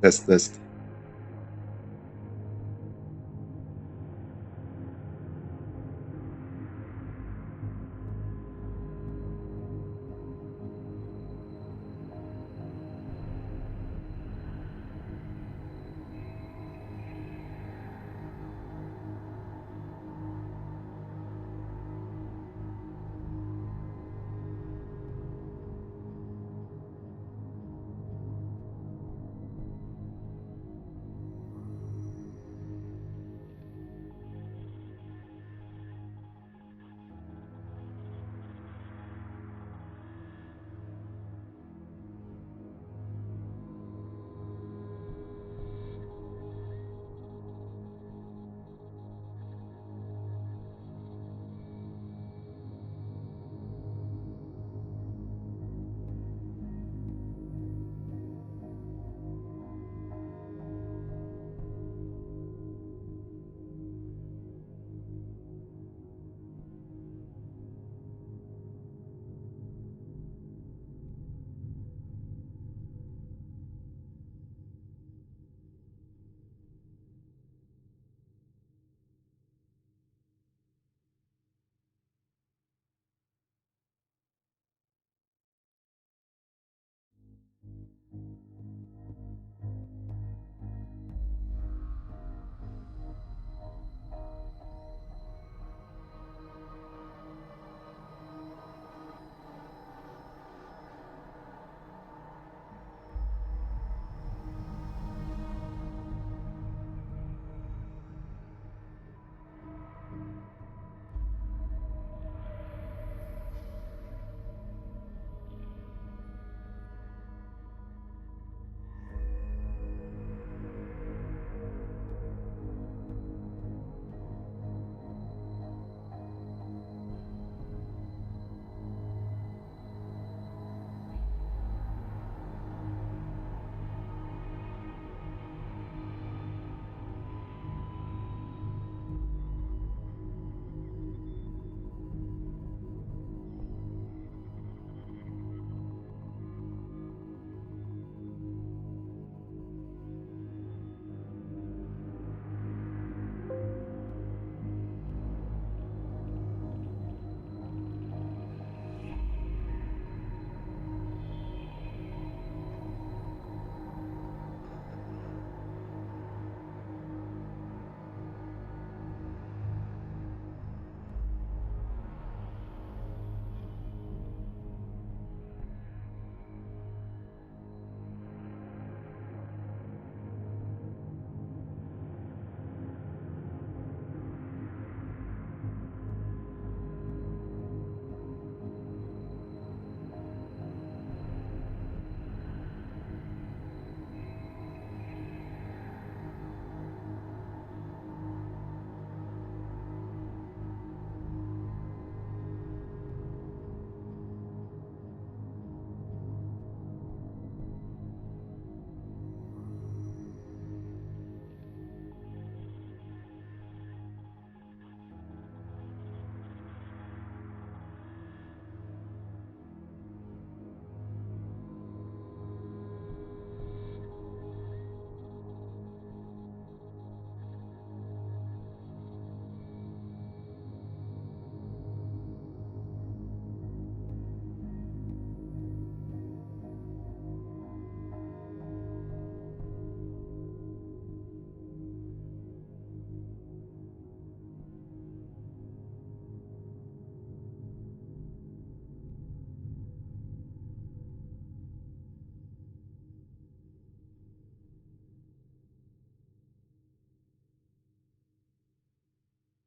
Test, test.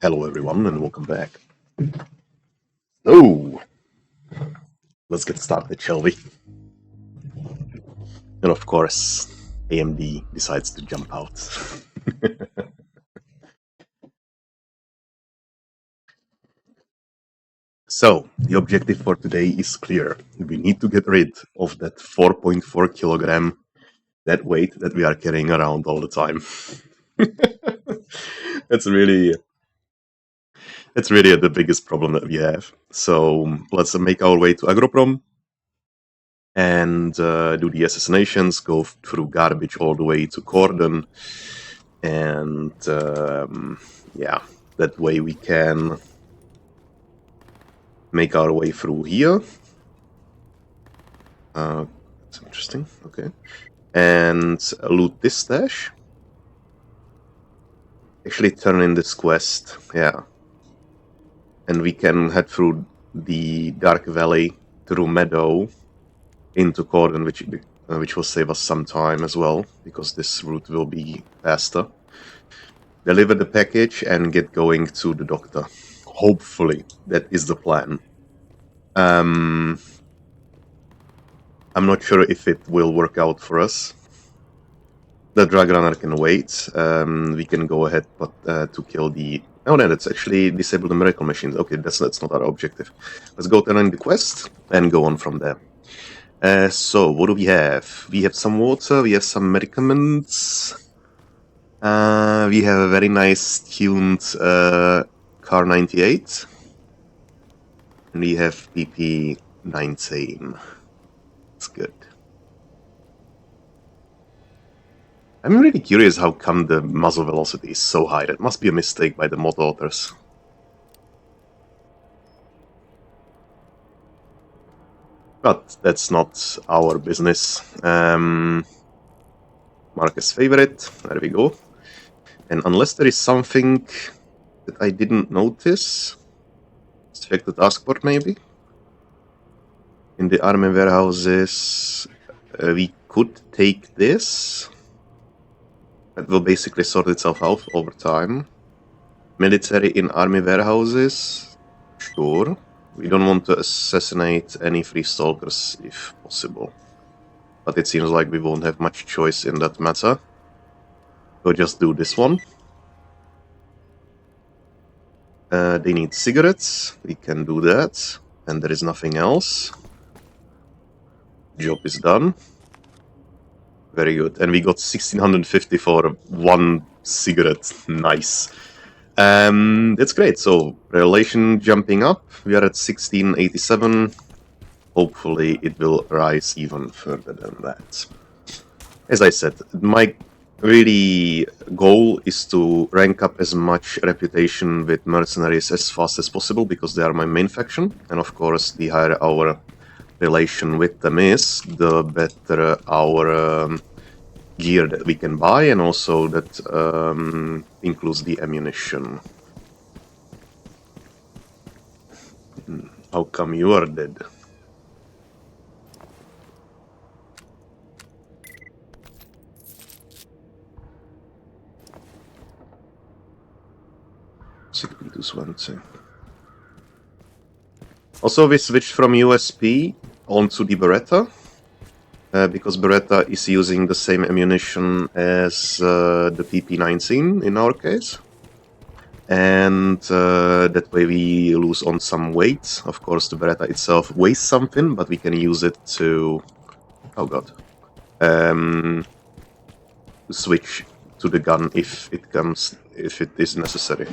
Hello, everyone, and welcome back. Oh, let's get started, shall we? And of course, AMD decides to jump out. So, the objective for today is clear. We need to get rid of that 4.4 kilogram, that weight that we are carrying around all the time. That's really the biggest problem that we have. So let's make our way to Agroprom and do the assassinations, go through garbage all the way to Cordon, and yeah, that way we can make our way through here. That's interesting, okay. And loot this stash. Actually turn in this quest, yeah. And we can head through the Dark Valley through Meadow into Cordon, which will save us some time as well, because this route will be faster. Deliver the package and get going to the doctor. Hopefully, that is the plan. I'm not sure if it will work out for us. The drug runner can wait. We can go ahead, but to kill the... Oh no, that's actually disable the miracle machines. Okay, that's not our objective. Let's go turn in the quest and go on from there. So, what do we have? We have some water, we have some medicaments. We have a very nice tuned Car 98. And we have PP 19. That's good. I'm really curious how come the muzzle velocity is so high. That must be a mistake by the mod authors. But that's not our business. Mark as favorite. There we go. And unless there is something that I didn't notice, let's check the task board maybe. In the army warehouses, we could take this. That will basically sort itself out over time. Military in army warehouses, sure. We don't want to assassinate any free stalkers if possible. But it seems like we won't have much choice in that matter. So just do this one. They need cigarettes, we can do that. And there is nothing else. Job is done. Very good. And we got 1650 for one cigarette. Nice. That's great. So, relation jumping up. We are at 1687. Hopefully it will rise even further than that. As I said, my really goal is to rank up as much reputation with mercenaries as fast as possible, because they are my main faction. And of course, the higher our relation with them is, the better our gear that we can buy, and also that includes the ammunition. How come you are dead? Also, we switched from USP onto the Beretta, because Beretta is using the same ammunition as the PP-19 in our case. And that way we lose on some weight. Of course, the Beretta itself weighs something, but we can use it to... Oh god. Switch to the gun if it is necessary.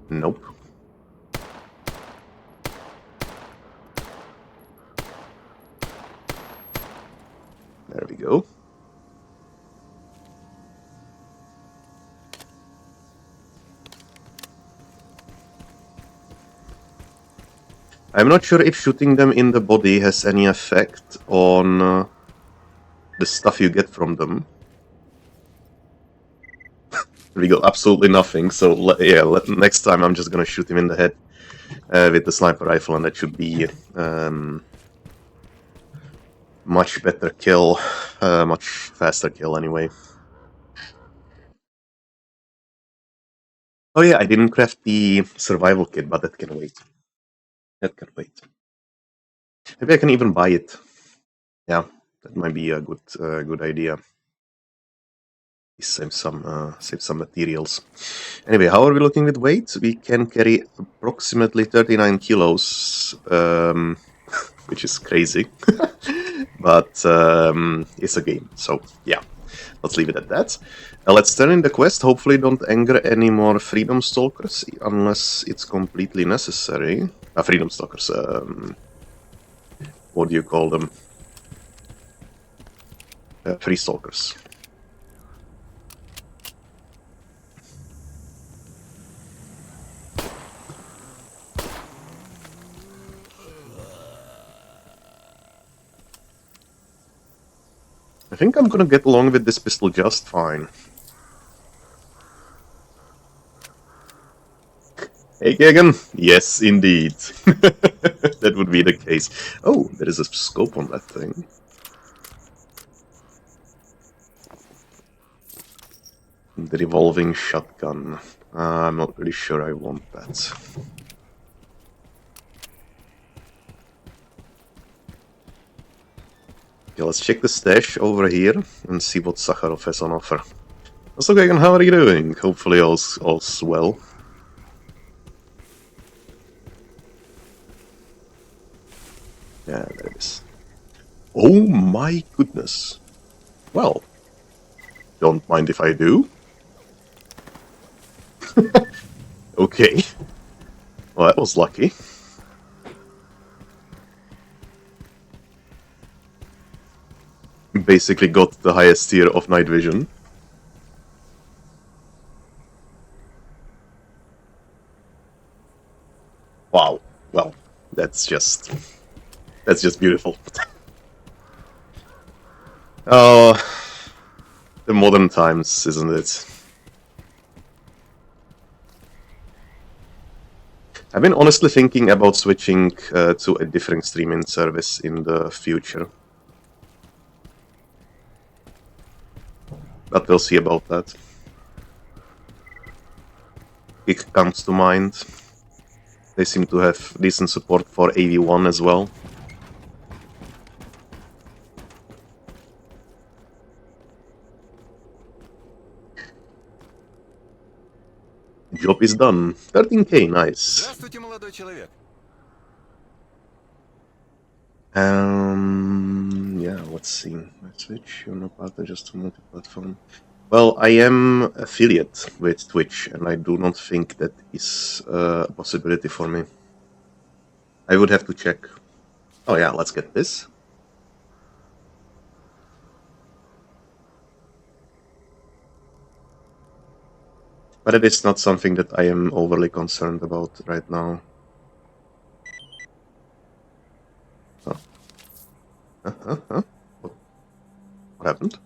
Nope. There we go. I'm not sure if shooting them in the body has any effect on the stuff you get from them. We got absolutely nothing, so yeah, next time I'm just gonna shoot him in the head with the sniper rifle, and that should be much better kill, much faster kill anyway. Oh yeah, I didn't craft the survival kit, but that can wait. That can wait. Maybe I can even buy it. Yeah, that might be a good idea. Save some materials. Anyway, how are we looking with weight? We can carry approximately 39 kilos, which is crazy, but it's a game, so yeah, let's leave it at that. Let's turn in the quest. Hopefully don't anger any more Freedom Stalkers, unless it's completely necessary. Freedom Stalkers, what do you call them? Free stalkers. I think I'm gonna get along with this pistol just fine. Hey, Gagan? Yes, indeed. That would be the case. Oh, there is a scope on that thing. The revolving shotgun. I'm not really sure I want that. Okay, let's check the stash over here and see what Sakharov has on offer. So, Gagan, how are you doing? Hopefully all's well. Yeah, there it is. Oh my goodness. Well, don't mind if I do. Okay. Well, that was lucky. Basically got the highest tier of night vision. Wow. Well, that's just beautiful. Oh, the modern times, isn't it? I've been honestly thinking about switching to a different streaming service in the future. But we'll see about that. Kick comes to mind. They seem to have decent support for AV1 as well. Job is done. 13k, nice. Здравствуйте, молодой человек. Yeah, let's see. I switch your partner just to multi-platform. Well, I am affiliate with Twitch, and I do not think that is a possibility for me. I would have to check. Oh yeah, let's get this. But it is not something that I am overly concerned about right now. Oh. What happened?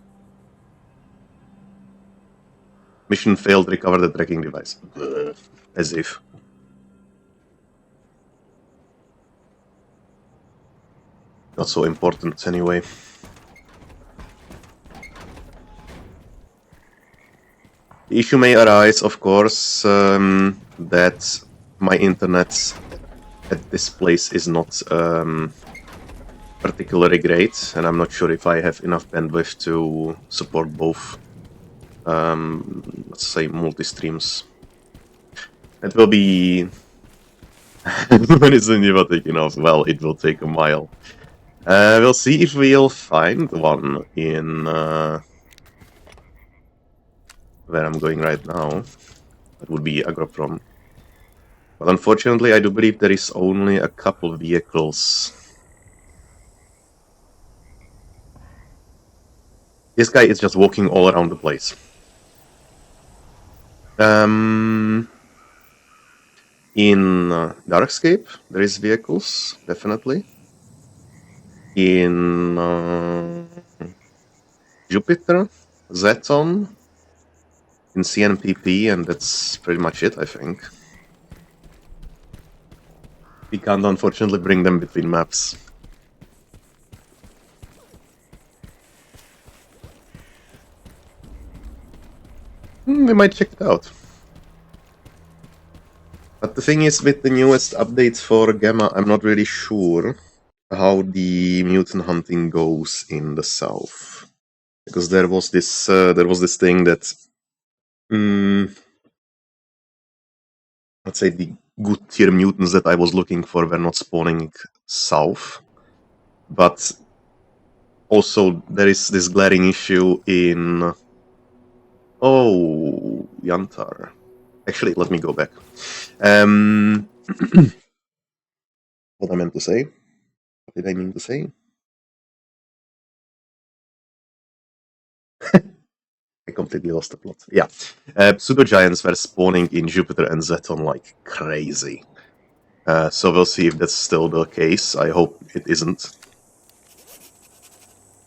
Mission failed, recover the tracking device. As if. Not so important anyway. The issue may arise, of course, that my internet at this place is not particularly great, and I'm not sure if I have enough bandwidth to support both, let's say, multi-streams. It will be... when is the Niva taking off? Well, it will take a while. We'll see if we'll find one in... where I'm going right now. That would be Agroprom. But unfortunately, I do believe there is only a couple vehicles. This guy is just walking all around the place. In Darkscape, there is vehicles, definitely. In Jupiter, Zeton, in CNPP, and that's pretty much it, I think. We can't unfortunately bring them between maps. We might check it out. But the thing is, with the newest updates for Gamma, I'm not really sure how the mutant hunting goes in the south. Because there was this thing that... let's say the good tier mutants that I was looking for were not spawning south. But also there is this glaring issue in... Oh, Yantar. Actually, let me go back. What I meant to say. What did I mean to say? I completely lost the plot. Yeah. Pseudo-giants were spawning in Jupiter and Zeton like crazy. So we'll see if that's still the case. I hope it isn't.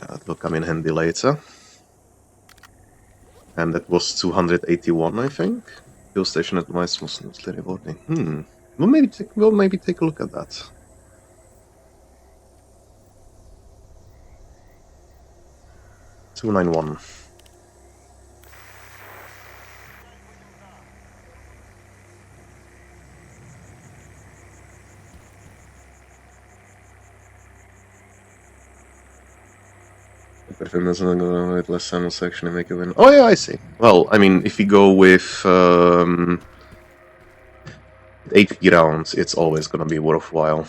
It will come in handy later. And that was 281, I think. Fuel station advice was mostly rewarding. We'll maybe take a look at that. 291. With less ammo section and make a win. Oh yeah, I see. Well, I mean, if you go with HP rounds, it's always gonna be worthwhile.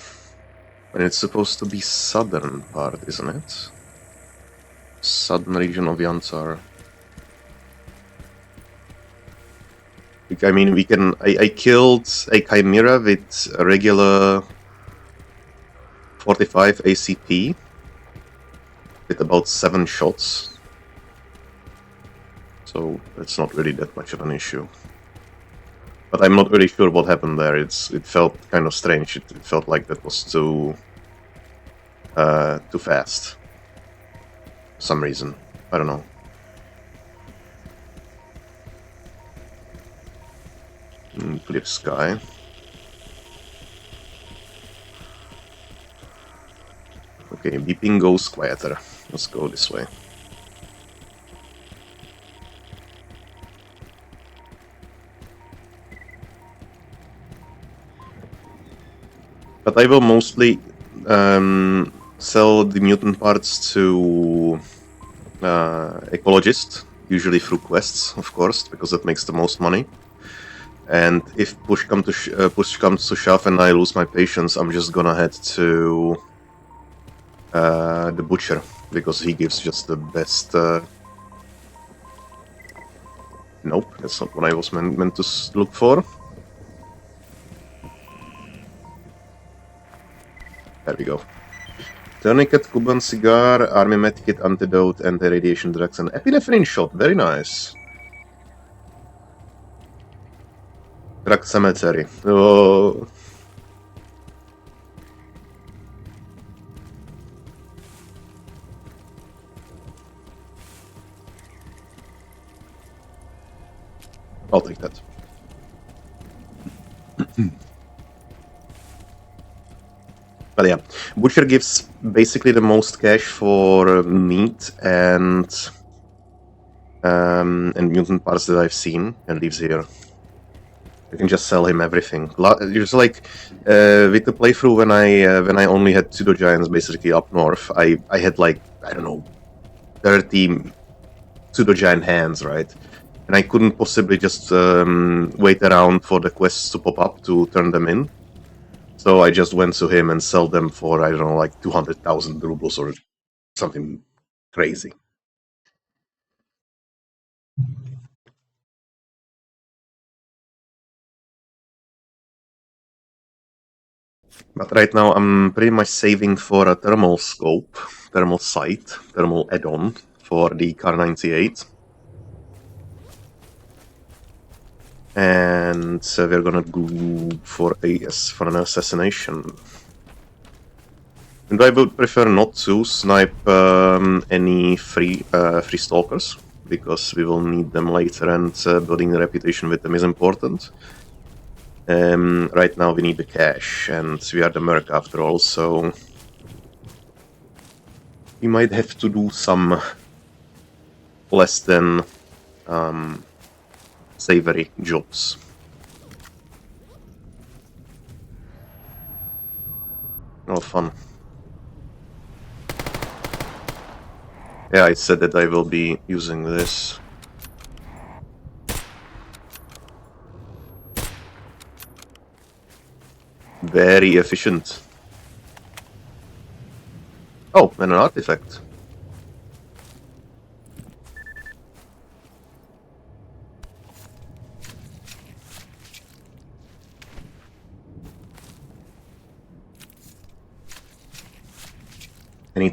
And it's supposed to be southern part, isn't it? Southern region of Yansar. I mean, we can. I killed a Chimera with a regular 45 ACP with about 7 shots. So it's not really that much of an issue. But I'm not really sure what happened there. It felt kind of strange. It felt like that was too fast. For some reason. I don't know. Clear sky. Okay, beeping goes quieter. Let's go this way. But I will mostly sell the mutant parts to ecologists, usually through quests, of course, because that makes the most money. And if push comes to shove and I lose my patience, I'm just gonna head to the butcher, because he gives just the best. Nope, that's not what I was meant to look for. There we go. Tourniquet, Cuban cigar, army medkit, antidote, anti-radiation drugs, and epinephrine shot. Very nice. Drug cemetery. Oh. I'll take that. But yeah, Butcher gives basically the most cash for meat and mutant parts that I've seen, and lives here. You can just sell him everything. Just like with the playthrough when I only had pseudo giants basically up north, I had like, I don't know, 30 pseudo giant hands, right? And I couldn't possibly just wait around for the quests to pop up to turn them in. So I just went to him and sell them for, I don't know, like 200,000 rubles or something crazy. But right now I'm pretty much saving for a thermal scope, thermal sight, thermal add-on for the Car 98. And we're gonna go for an assassination. And I would prefer not to snipe any free stalkers, because we will need them later, and building a reputation with them is important. Right now we need the cash, and we are the merc after all, so we might have to do some less than savory jobs. Oh, fun. Yeah, I said that I will be using this. Very efficient. Oh, and an artifact.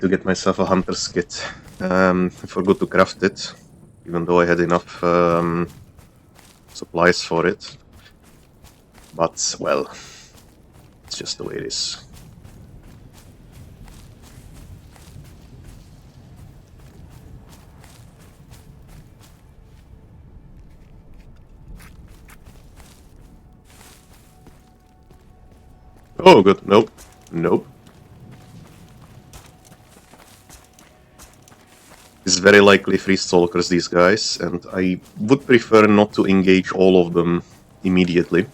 need to get myself a hunter's kit. I forgot to craft it, even though I had enough supplies for it. But, well, it's just the way it is. Oh, good. Nope. Nope. It's very likely free stalkers, these guys, and I would prefer not to engage all of them immediately.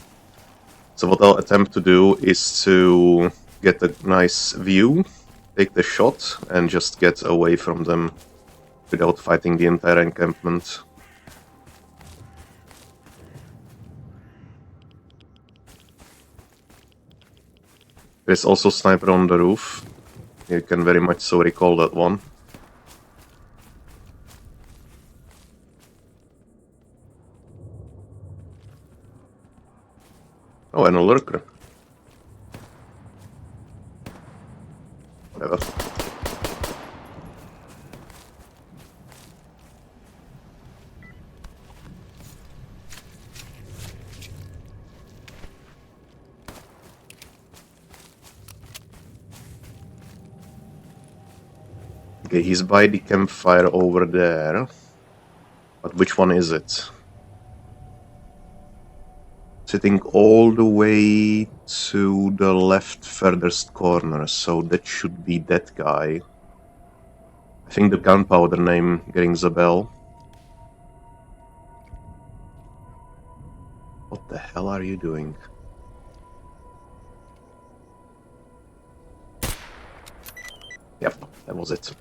So what I'll attempt to do is to get a nice view, take the shot, and just get away from them without fighting the entire encampment. There's also sniper on the roof. You can very much so recall that one. Oh, and a lurker. Whatever. Okay, he's by the campfire over there. But which one is it? Sitting all the way to the left furthest corner, so that should be that guy. I think the gunpowder name rings a bell. What the hell are you doing? Yep, that was it.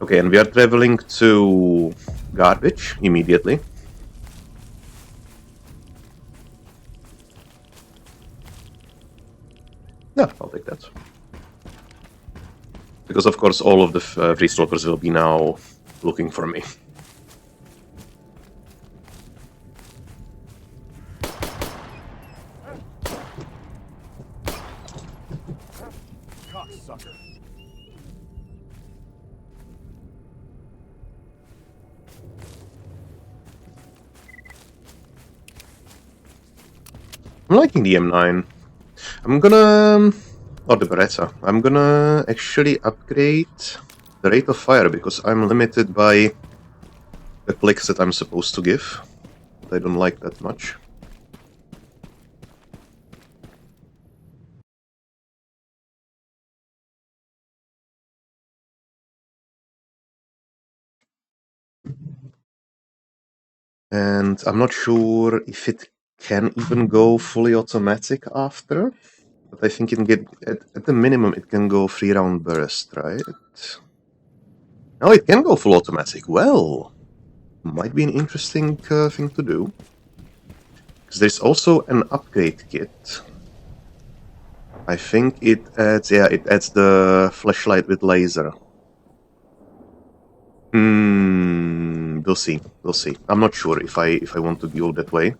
Okay, and we are traveling to garbage immediately. Yeah, I'll take that. Because of course all of the free stalkers will be now looking for me. Cocksucker. I'm liking the M9. I'm gonna... or the Beretta. I'm gonna actually upgrade the rate of fire because I'm limited by the clicks that I'm supposed to give. I don't like that much. And I'm not sure if it can even go fully automatic after. But I think it can get, at the minimum, it can go 3-round burst, right? Oh, it can go full automatic. Well, might be an interesting thing to do. Because there's also an upgrade kit. I think it adds, yeah, it adds the flashlight with laser. We'll see. We'll see. I'm not sure if I want to go that way.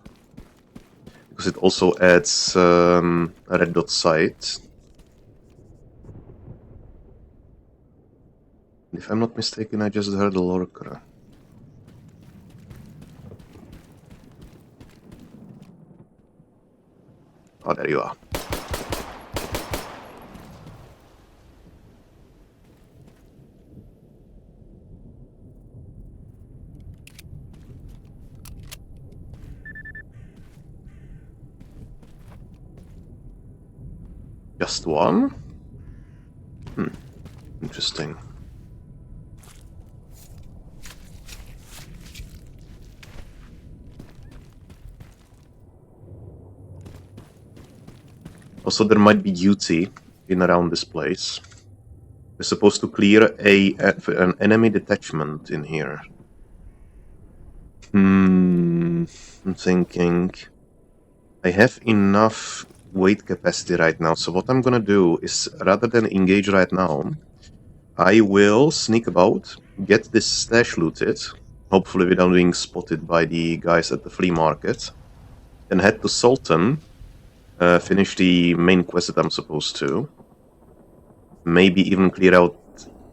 Because it also adds a red dot sight. If I'm not mistaken, I just heard a lurker. Oh, there you are. Just one? Interesting. Also, there might be duty in around this place. We're supposed to clear an enemy detachment in here. I'm thinking... I have enough weight capacity right now, so what I'm gonna do is, rather than engage right now, I will sneak about, get this stash looted, hopefully without being spotted by the guys at the flea market, then head to Sultan, finish the main quest that I'm supposed to, Maybe even clear out...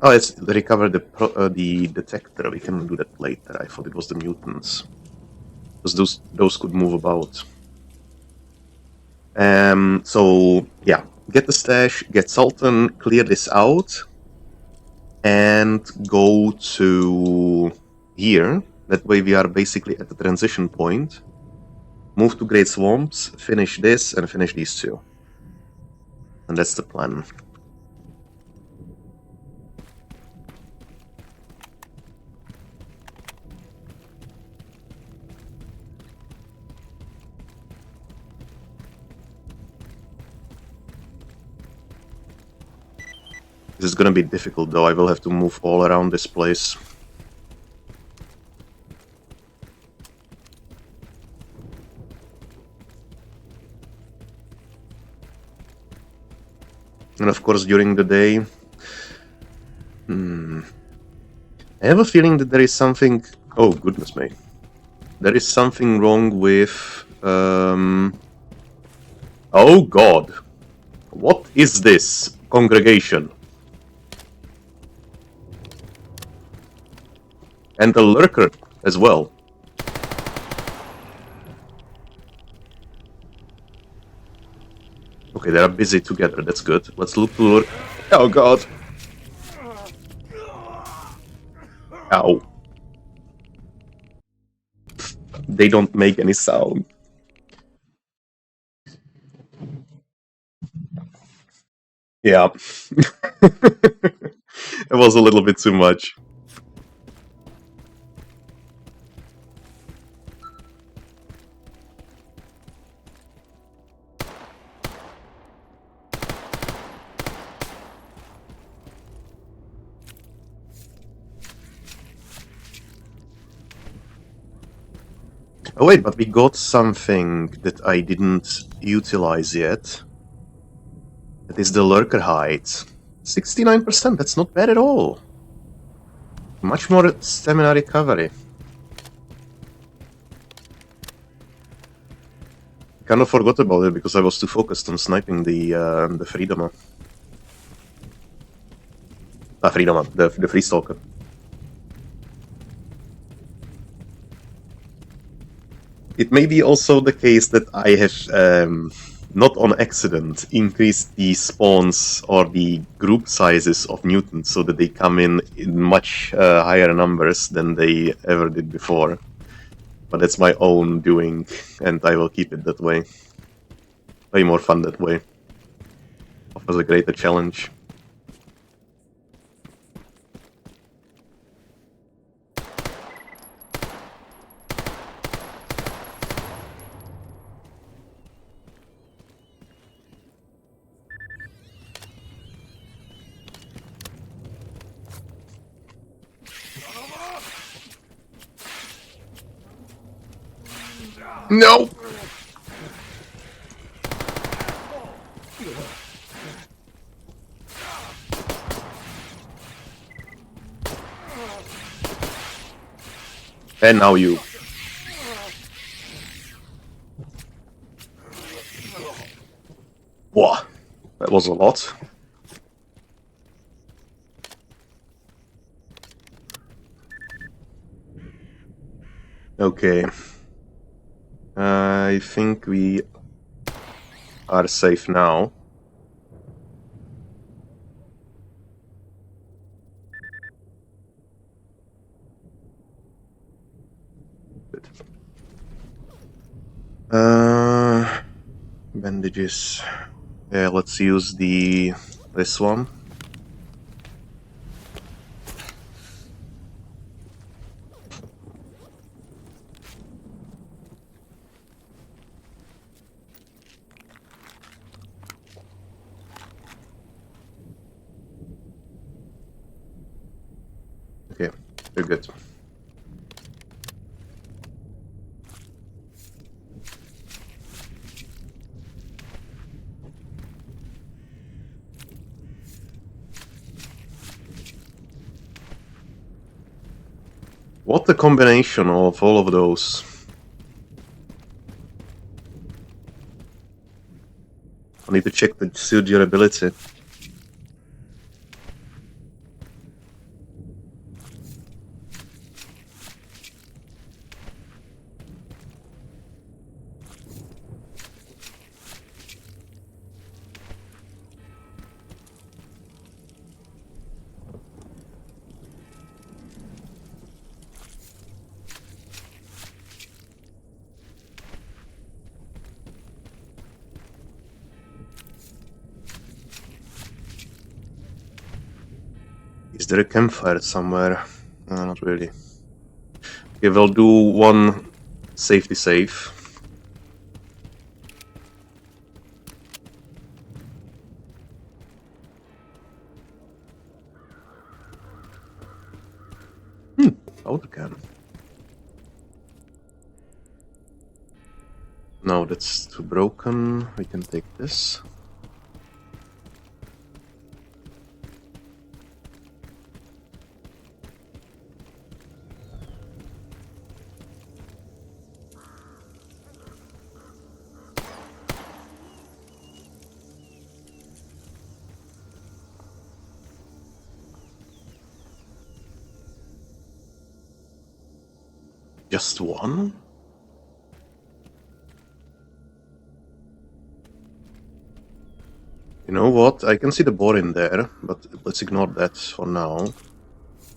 Oh, let's recover the detector. We can do that later. I thought it was the mutants. Because those could move about. So, yeah. Get the stash, get Sultan, clear this out, and go to here. That way we are basically at the transition point. Move to Great Swamps, finish this, and finish these two. And that's the plan. This is gonna be difficult though, I will have to move all around this place. And of course during the day... I have a feeling that there is something... Oh, goodness me. There is something wrong with... Oh god! What is this, congregation? And the lurker as well. Okay, they are busy together, that's good. Let's look to lurk... Oh god! Ow. They don't make any sound. Yeah. It was a little bit too much. Oh wait, but we got something that I didn't utilize yet. That is the lurker height. 69%, that's not bad at all. Much more stamina recovery. Kind of forgot about it because I was too focused on sniping the Freedomer. Freedomer, the Free Stalker. It may be also the case that I have, not on accident, increased the spawns or the group sizes of mutants so that they come in much higher numbers than they ever did before. But that's my own doing, and I will keep it that way. Way more fun that way. Offers a greater challenge. No! And now you. Whoa, that was a lot. Okay. I think we are safe now. Good. Bandages. Yeah, let's use this one. Okay, we're good. What a combination of all of those. I need to check the suit durability. Is there a campfire somewhere? Not really. Okay, we'll do one safety save. Powder can. No, that's too broken. We can take this. Just one? You know what? I can see the boar in there, but let's ignore that for now.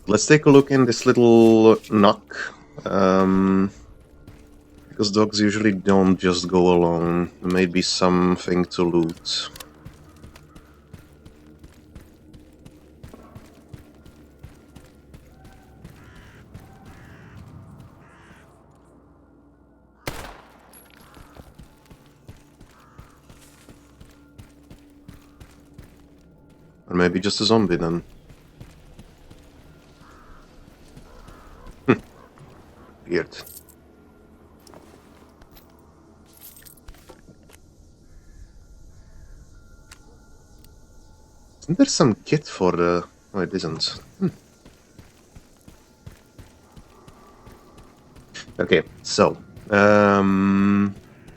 Let's take a look in this little nook. Because dogs usually don't just go alone. There may be something to loot. Or maybe just a zombie then. Weird. Isn't there some kit for the... Oh, it isn't. Okay, so...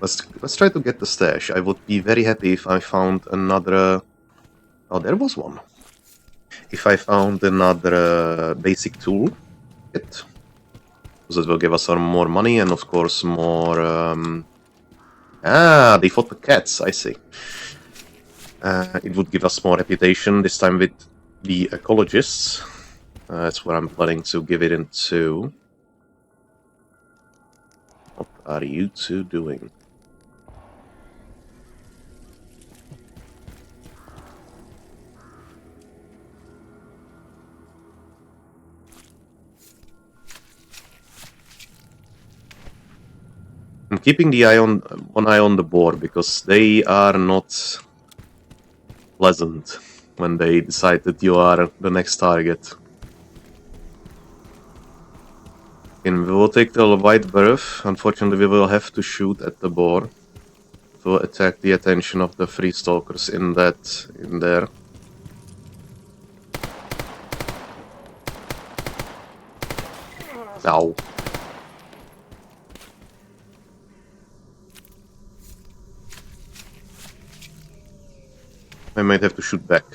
let's try to get the stash. I would be very happy if I found another... Oh, there was one. If I found another basic tool kit. Because it will give us some more money and of course more... they fought the cats, I see. It would give us more reputation, this time with the ecologists. That's what I'm planning to give it into. What are you two doing? I'm keeping one eye on the board because they are not pleasant when they decide that you are the next target. And we will take the white berth. Unfortunately, we will have to shoot at the boar to attract the attention of the free stalkers in there. Ow. I might have to shoot back.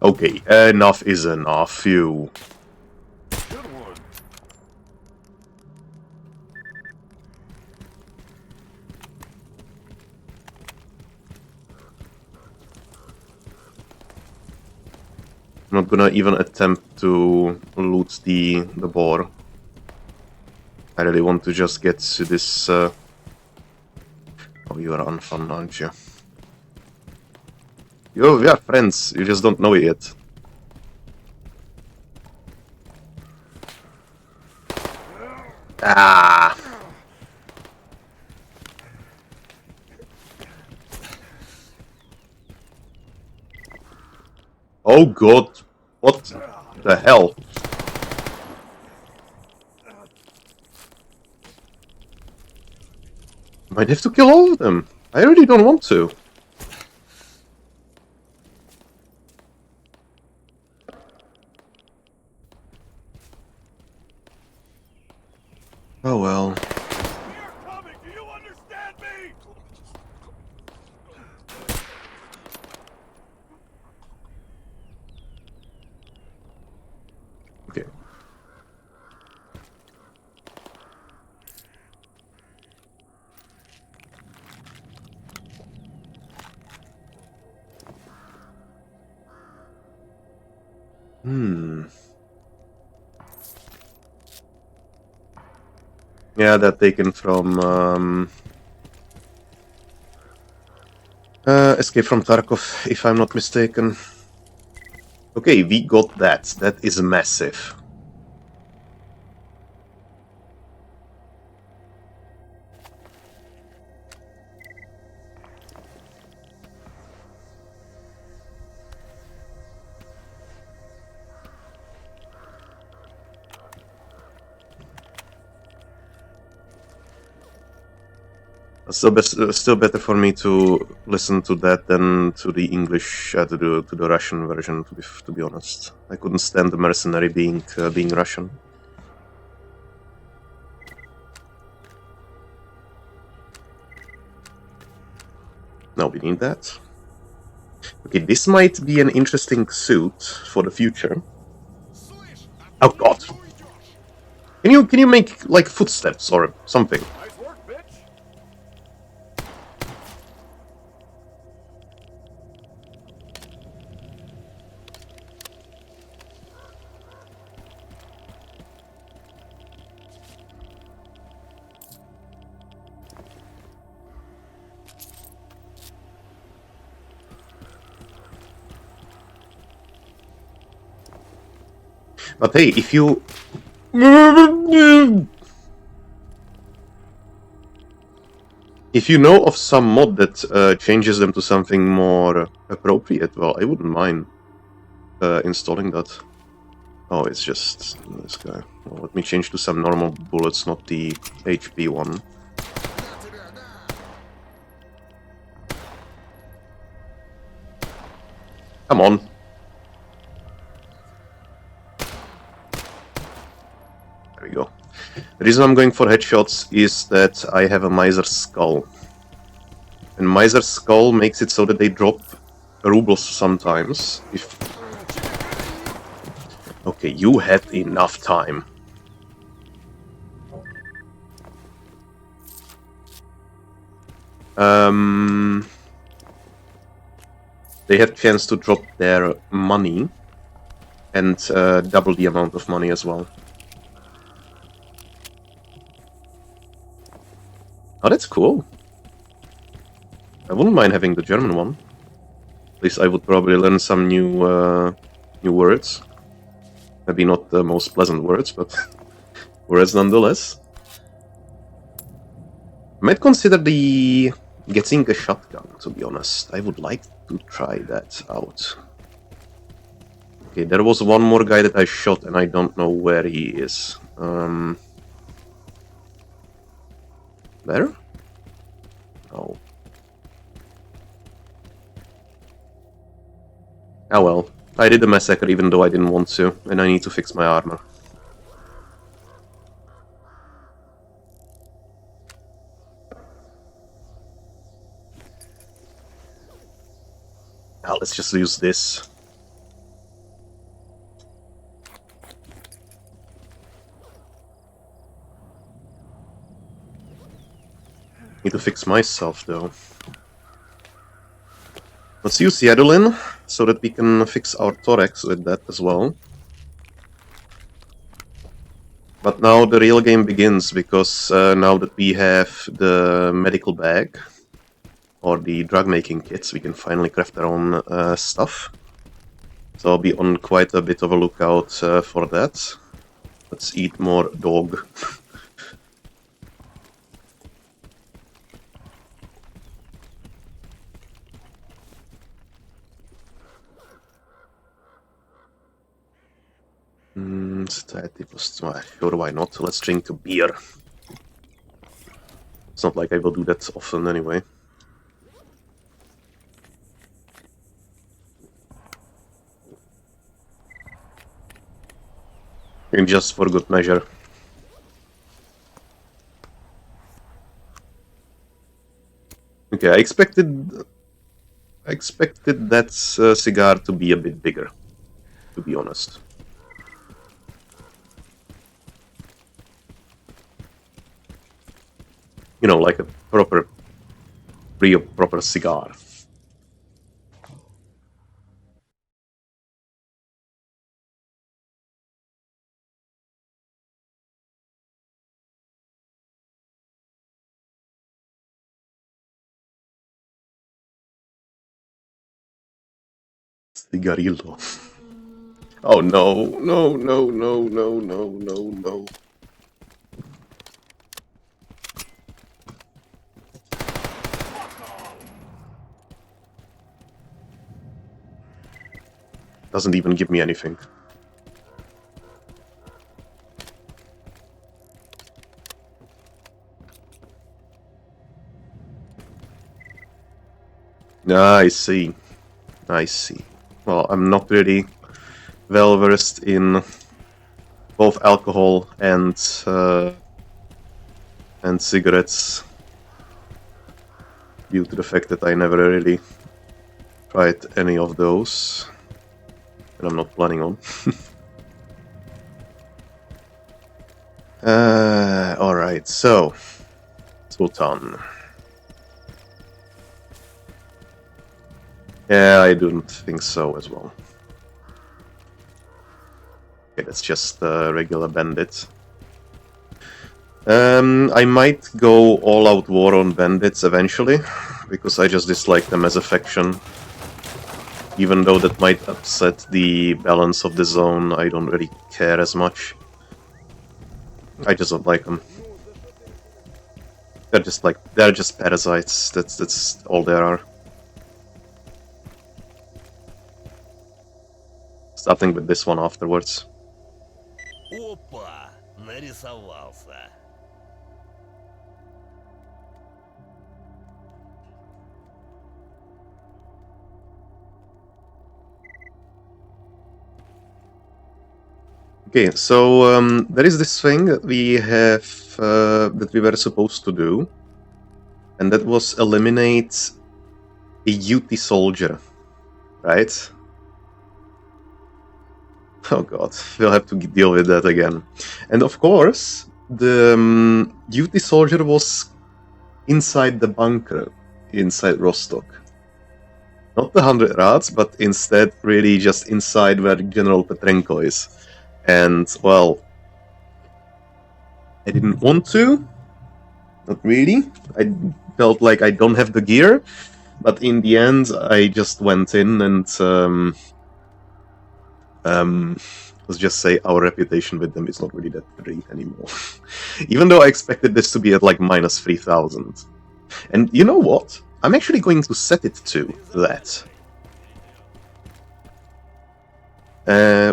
Okay, enough is enough, you. I'm not gonna even attempt to loot the boar. I really want to just get to this... Oh, you are unfun, aren't you? We are friends, you just don't know it yet. Ah! Oh god! What the hell? Might have to kill all of them. I really don't want to. Oh well. Do you understand me? Okay. Yeah, that taken from Escape from Tarkov, if I'm not mistaken. Okay, we got that. That is massive. Still better for me to listen to that than to the English, to the Russian version. To be honest, I couldn't stand the Mercenary being Russian. Now we need that. Okay, this might be an interesting suit for the future. Oh God! Can you make like footsteps or something? Nice work, bitch. But hey, if you know of some mod that changes them to something more appropriate, well, I wouldn't mind installing that. Oh, it's just this guy. Well, let me change to some normal bullets, not the HP one. Come on. There we go. The reason I'm going for headshots is that I have a Miser's Skull. And Miser's Skull makes it so that they drop rubles sometimes. Okay, you had enough time. They had chance to drop their money and double the amount of money as well. Oh, that's cool. I wouldn't mind having the German one. At least I would probably learn some new words. Maybe not the most pleasant words, but words nonetheless. I might consider getting a shotgun, to be honest. I would like to try that out. Okay, there was one more guy that I shot and I don't know where he is. There? Oh. Ah well. I did a massacre even though I didn't want to, and I need to fix my armor. Ah, let's just use this. Need to fix myself though. Let's use Yadulin so that we can fix our thorax with that as well. But now the real game begins, because now that we have the medical bag or the drug making kits, we can finally craft our own stuff. So I'll be on quite a bit of a lookout for that. Let's eat more dog. Sure, why not? Let's drink a beer. It's not like I will do that often anyway. And just for good measure. Okay, I expected that cigar to be a bit bigger, to be honest. You know, like a real proper cigar. Cigarillo. Oh no, no, no, no, no, no, no, no. Doesn't even give me anything. I see. I see. Well, I'm not really well versed in both alcohol and cigarettes due to the fact that I never really tried any of those, and I'm not planning on. Alright, so Sultan. Yeah, I don't think so as well. Okay, that's just a regular bandit. I might go all-out war on bandits eventually, because I just dislike them as a faction. Even though that might upset the balance of the zone, I don't really care as much. I just don't like them. They're just parasites. That's all there are. Starting with this one afterwards. Опа! Нарисовался. Okay, so there is this thing that we have that we were supposed to do, and that was eliminate a UT soldier, right? Oh god, we'll have to deal with that again. And of course, the UT soldier was inside the bunker, inside Rostock. Not the 100 rats, but instead really just inside where General Petrenko is. And, well, I didn't want to. Not really. I felt like I don't have the gear. But in the end, I just went in and, let's just say our reputation with them is not really that great anymore. Even though I expected this to be at like minus 3,000. And you know what? I'm actually going to set it to that.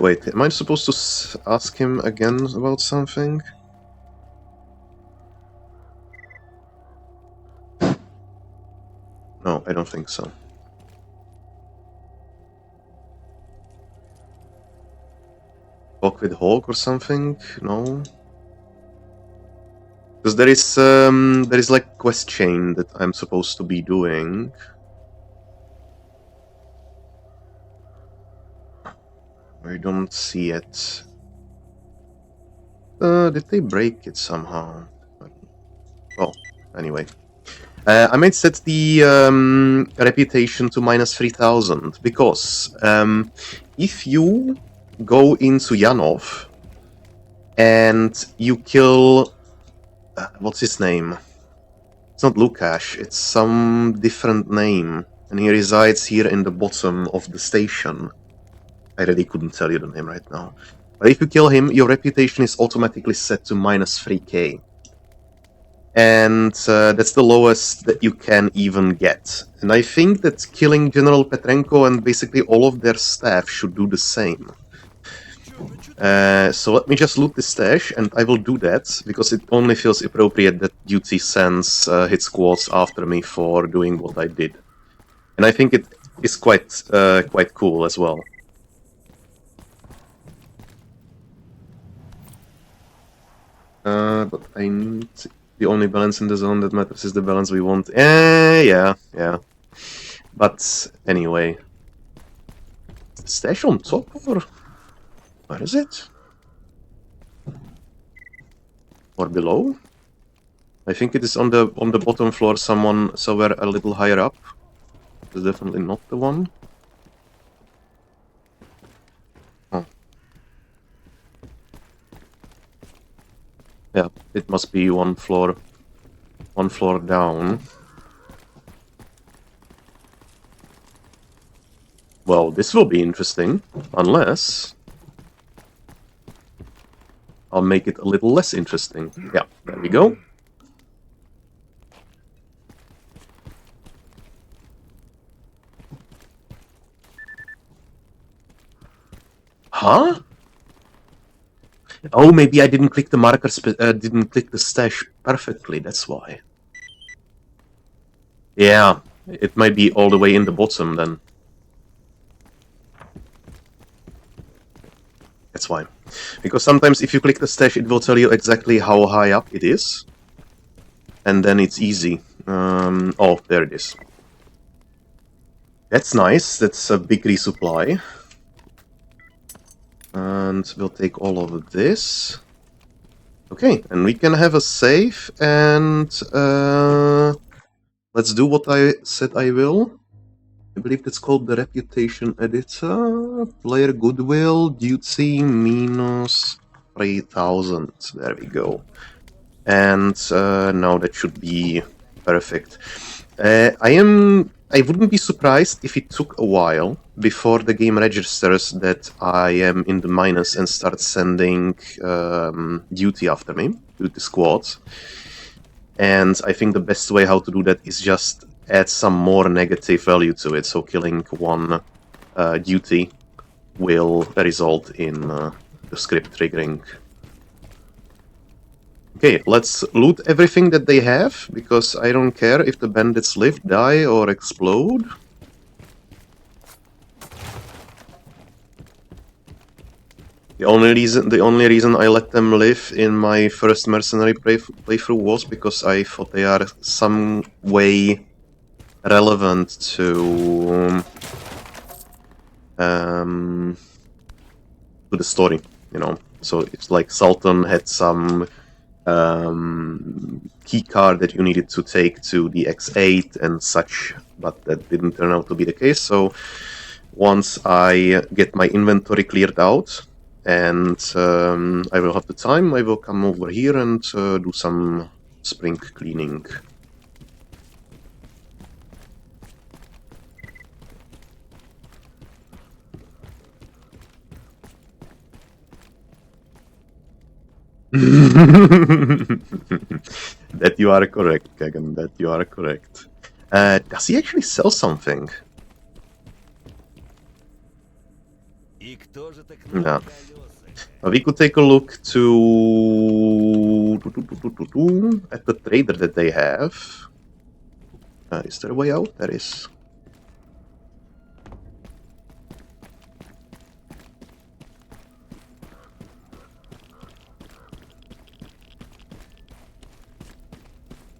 Wait, am I supposed to ask him again about something? No, I don't think so. Talk with Hawk or something? No? Because there is like quest chain that I'm supposed to be doing. I don't see it. Did they break it somehow? Well, anyway. I might set the reputation to minus 3,000, because if you go into Yanov and you kill... what's his name? It's not Lukash, it's some different name, and he resides here in the bottom of the station. I really couldn't tell you the name right now. But if you kill him, your reputation is automatically set to minus 3k. And that's the lowest that you can even get. And I think that killing General Petrenko and basically all of their staff should do the same. So let me just loot the stash, and I will do that, because it only feels appropriate that UT sends hit squads after me for doing what I did. And I think it is quite cool as well. But I need... The only balance in the zone that matters is the balance we want. Yeah. But anyway. Stash on top, or... Where is it? Or below? I think it is on the bottom floor, somewhere a little higher up. It's definitely not the one. Oh. Yeah, it must be one floor down. Well, this will be interesting, unless I'll make it a little less interesting. Yeah, there we go. Huh? Oh, maybe I didn't click the marker, didn't click the stash perfectly, that's why. Yeah, it might be all the way in the bottom then. That's why. Because sometimes if you click the stash, it will tell you exactly how high up it is. And then it's easy. Oh, there it is. That's nice, that's a big resupply. And we'll take all of this. Okay, and we can have a save, and let's do what I said I will. I believe that's called the reputation editor. Player goodwill, duty minus 3000. There we go. And now that should be perfect. I wouldn't be surprised if it took a while before the game registers that I am in the minus and starts sending duty after me, duty squads. And I think the best way how to do that is just add some more negative value to it. So killing one duty will result in the script triggering. Okay, let's loot everything that they have, because I don't care if the bandits live, die, or explode. The only reason I let them live in my first Mercenary playthrough was because I thought they are some way relevant to the story, you know. So it's like Sultan had some key card that you needed to take to the X8 and such, but that didn't turn out to be the case. So once I get my inventory cleared out and I will have the time, I will come over here and do some spring cleaning. That you are correct, Kagan, that you are correct. Does he actually sell something? No. We could take a look at the trader that they have. Is there a way out? There is.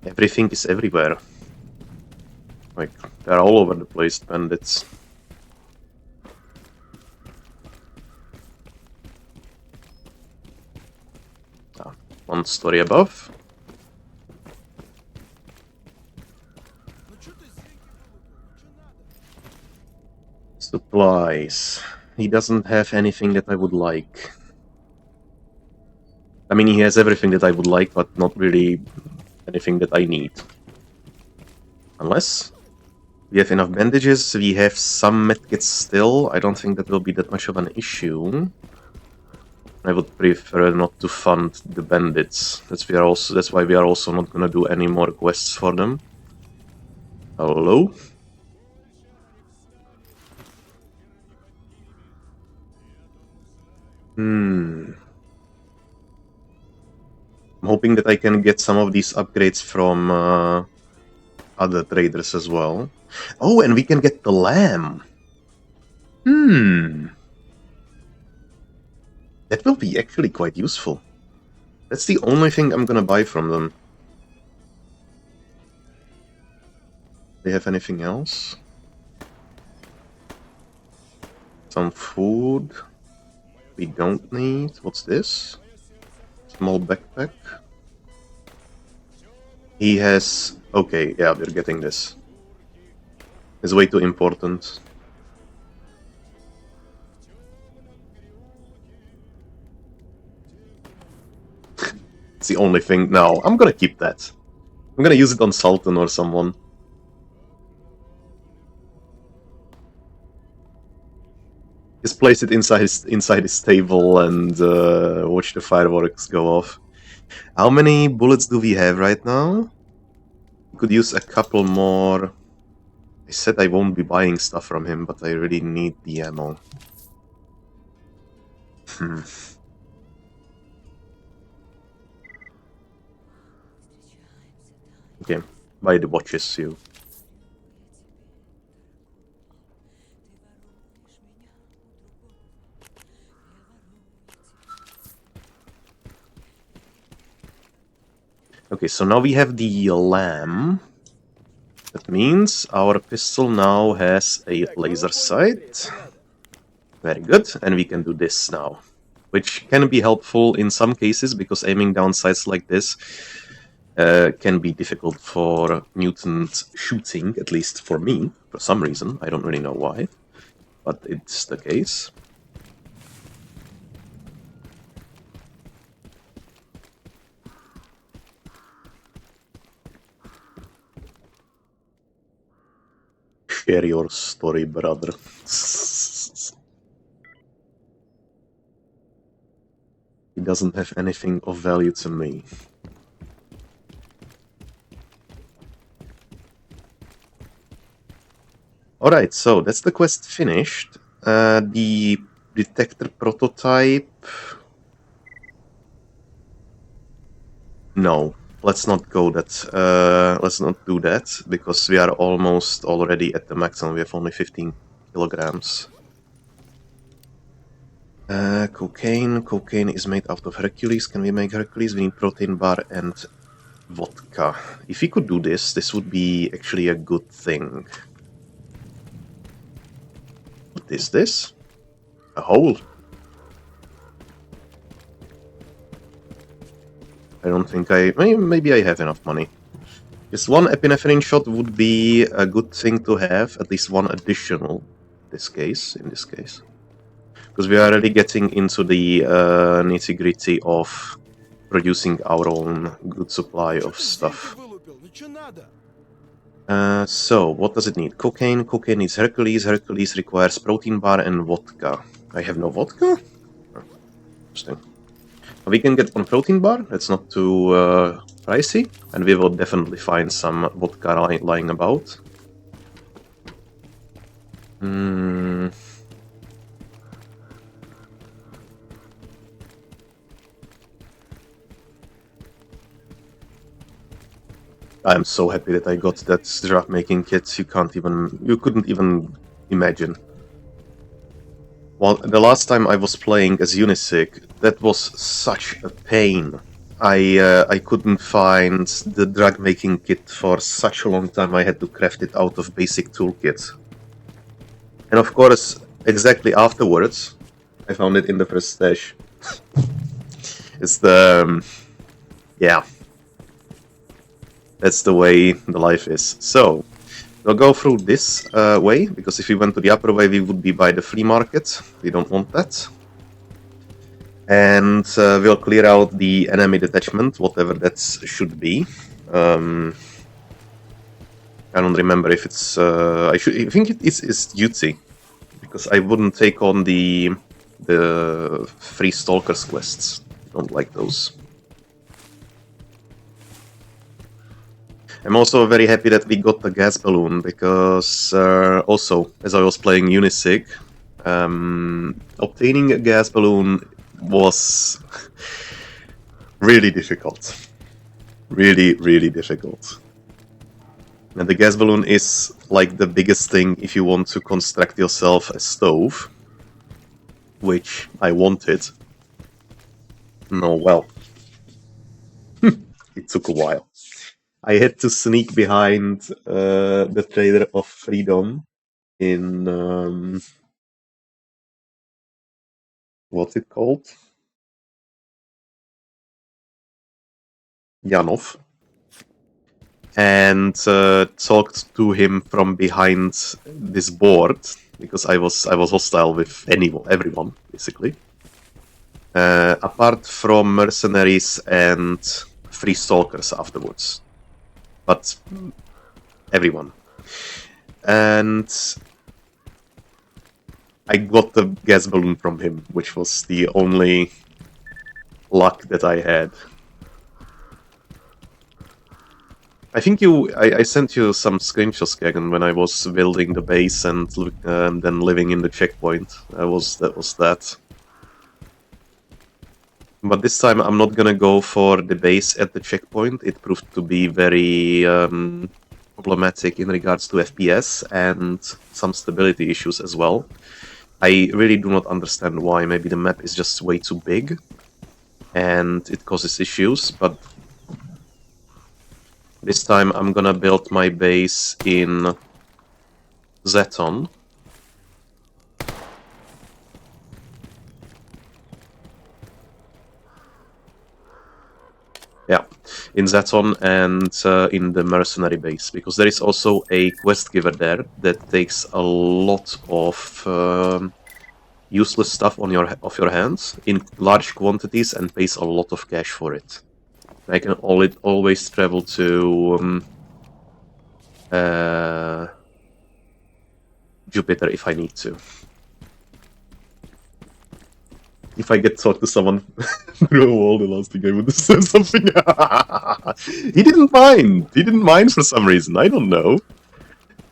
Everything is everywhere. Like, they're all over the place, bandits. One story above. Supplies. He doesn't have anything that I would like. I mean, he has everything that I would like, but not really anything that I need. Unless we have enough bandages, we have some medkits still. I don't think that will be that much of an issue. I would prefer not to fund the bandits. That's why we are also not gonna do any more quests for them. Hello? I'm hoping that I can get some of these upgrades from other traders as well. Oh, and we can get the lamb. That will be actually quite useful. That's the only thing I'm gonna buy from them. They have anything else? Some food. We don't need. What's this? Small backpack. He has... Okay, yeah, we're getting this. It's way too important. It's the only thing. No, I'm gonna keep that. I'm gonna use it on Sultan or someone. Just place it inside his table and watch the fireworks go off. How many bullets do we have right now? We could use a couple more. I said I won't be buying stuff from him, but I really need the ammo. Okay, buy the watches, you. Okay, so now we have the lamb. That means our pistol now has a laser sight. Very good, and we can do this now, which can be helpful in some cases because aiming down sights like this can be difficult for mutant shooting, at least for me, for some reason. I don't really know why, but it's the case. Share your story, brother. He doesn't have anything of value to me. Alright, so that's the quest finished. The detector prototype... No, let's not go that. Let's not do that, because we are almost already at the maximum. We have only 15 kilograms. Cocaine. Cocaine is made out of Hercules. Can we make Hercules? We need protein bar and vodka. If we could do this, this would be actually a good thing. What is this? A hole. I don't think maybe I have enough money. Just one epinephrine shot would be a good thing to have, at least one additional in this case. Because we are already getting into the nitty-gritty of producing our own good supply of stuff. So, what does it need? Cocaine. Cocaine needs Hercules. Hercules requires protein bar and vodka. I have no vodka? Oh, interesting. We can get one protein bar, that's not too pricey, and we will definitely find some vodka lying about. I'm so happy that I got that giraffe making kit. You couldn't even imagine. Well, the last time I was playing as Unisig, that was such a pain. I couldn't find the drug making kit for such a long time. I had to craft it out of basic toolkit. And of course, exactly afterwards, I found it in the first stash. It's the... yeah. That's the way the life is. So, we'll go through this way, because if we went to the upper way, we would be by the flea market. We don't want that. And we'll clear out the enemy detachment, whatever that should be. I don't remember if it's... I think it's duty, because I wouldn't take on the free stalkers quests. I don't like those. I'm also very happy that we got the gas balloon, because also, as I was playing Unisig, obtaining a gas balloon was really difficult. Really, really difficult. And the gas balloon is like the biggest thing if you want to construct yourself a stove, which I wanted. No, well, it took a while. I had to sneak behind the Trader of Freedom in... what's it called? Janov. And talked to him from behind this board, because I was hostile with everyone, basically. Apart from mercenaries and free stalkers afterwards. But everyone. And I got the gas balloon from him, which was the only luck that I had. I think I sent you some screenshots, Kagan, when I was building the base and then living in the checkpoint. That was that. But this time I'm not gonna go for the base at the checkpoint. It proved to be very problematic in regards to FPS and some stability issues as well. I really do not understand why. Maybe the map is just way too big and it causes issues, but this time I'm gonna build my base in Zeton. Yeah, in Zeton and in the Mercenary base, because there is also a quest giver there that takes a lot of useless stuff on off your hands in large quantities and pays a lot of cash for it. I can always travel to Jupiter if I need to. If I get talk to someone through a wall, the last thing I would say something. He didn't mind. He didn't mind for some reason. I don't know.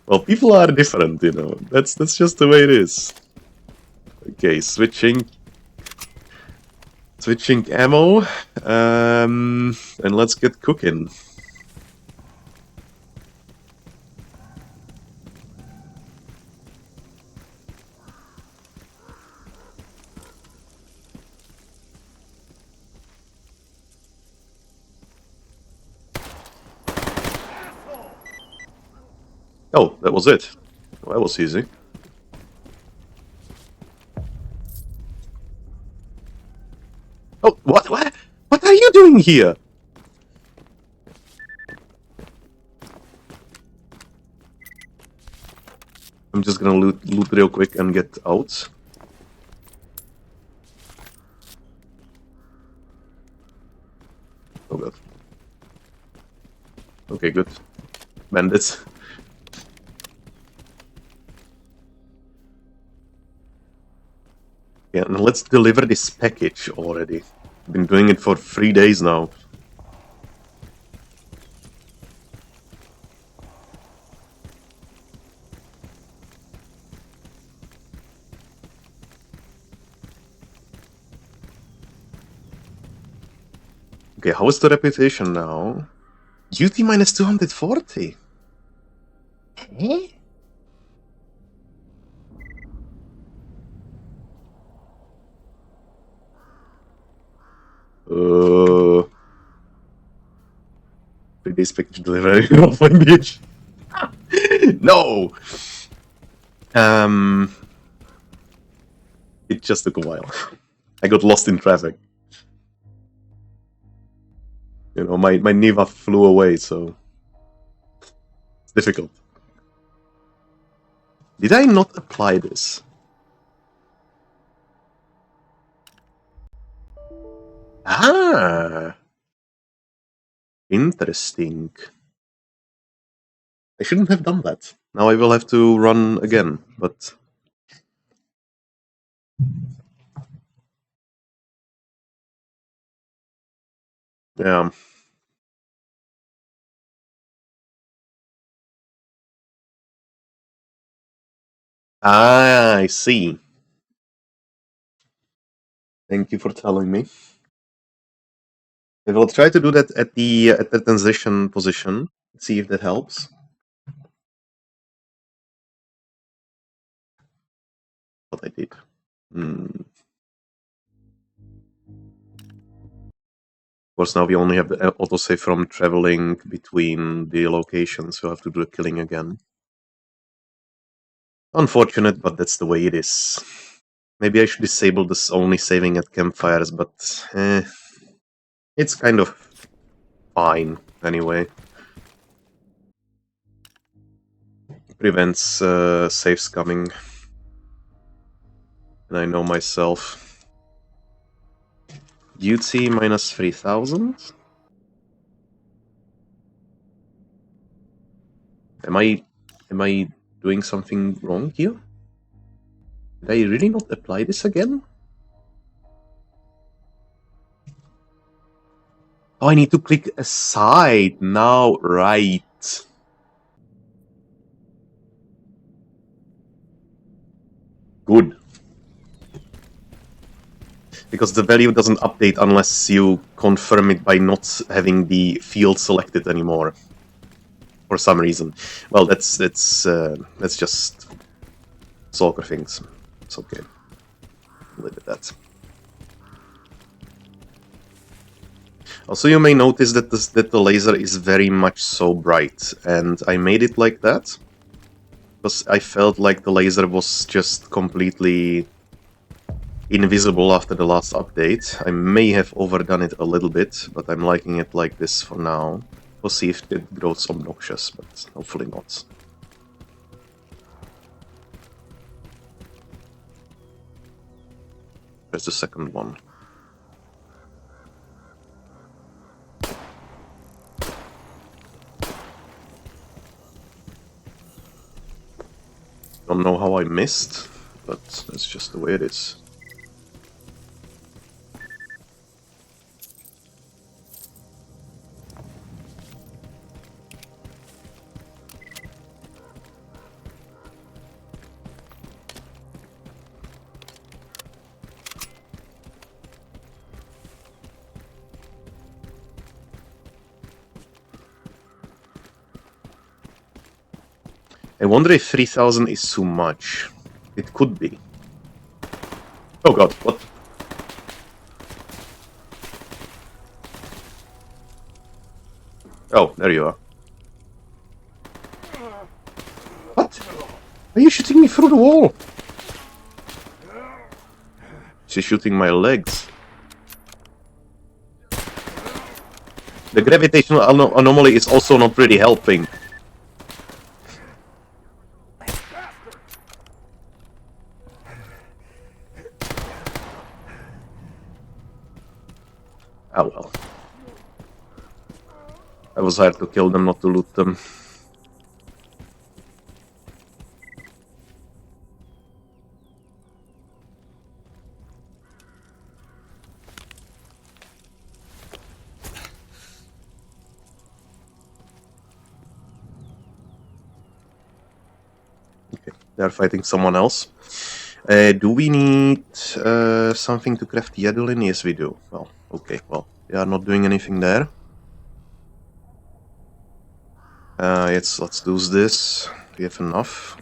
Well, people are different, you know. That's just the way it is. Okay, switching ammo, and let's get cooking. Oh, that was it. Well, that was easy. Oh, what? What are you doing here? I'm just gonna loot real quick and get out. Oh god. Okay, good. Bandits. Yeah, and let's deliver this package already. Been doing it for 3 days now. Okay, how is the reputation now? Duty minus 240. Eh? Uh, 3 days package delivery. Offline bitch. No. It just took a while. I got lost in traffic. You know, my Niva flew away, so it's difficult. Did I not apply this? Ah, interesting. I shouldn't have done that. Now I will have to run again, but yeah. Ah, I see. Thank you for telling me. I will try to do that at the transition position. See if that helps. What I did. Of course, now we only have the autosave from traveling between the locations, so I have to do the killing again. Unfortunate, but that's the way it is. Maybe I should disable this only saving at campfires, but it's kind of fine anyway. Prevents saves coming. And I know myself. Duty minus 3000? Am I doing something wrong here? Did I really not apply this again? Oh, I need to click aside now, right. Good. Because the value doesn't update unless you confirm it by not having the field selected anymore. For some reason. Well, that's just soccer things. It's okay. Live with that. Also, you may notice that the laser is very much so bright, and I made it like that because I felt like the laser was just completely invisible after the last update. I may have overdone it a little bit, but I'm liking it like this for now. We'll see if it grows obnoxious, but hopefully not. There's the second one. Don't know how I missed, but that's just the way it is. I wonder if 3000 is too much. It could be. Oh god, what? Oh, there you are. What? Are you shooting me through the wall? She's shooting my legs. The gravitational anomaly is also not really helping. Oh well. I was hired to kill them, not to loot them. Okay, they're fighting someone else. Do we need something to craft Yedul in? Yes, we do. Well, okay, well, we are not doing anything there. Let's do this. We have enough.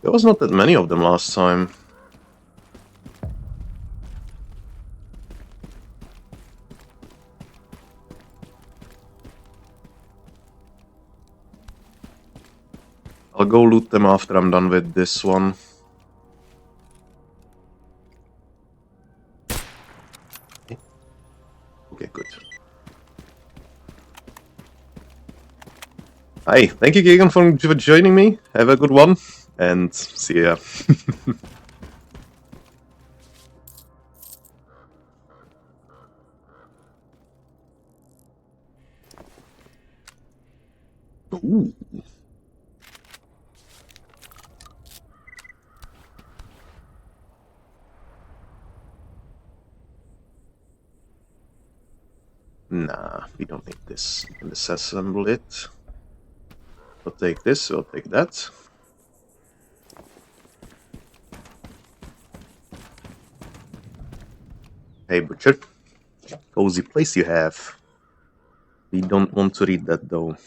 There was not that many of them last time. I'll go loot them after I'm done with this one. Okay, good. Hi, thank you, Keegan, for joining me. Have a good one, and see ya. Ooh. Nah, we don't need this. We can disassemble it. We'll take this, we'll take that. Hey, Butcher. Cozy place you have. We don't want to read that, though.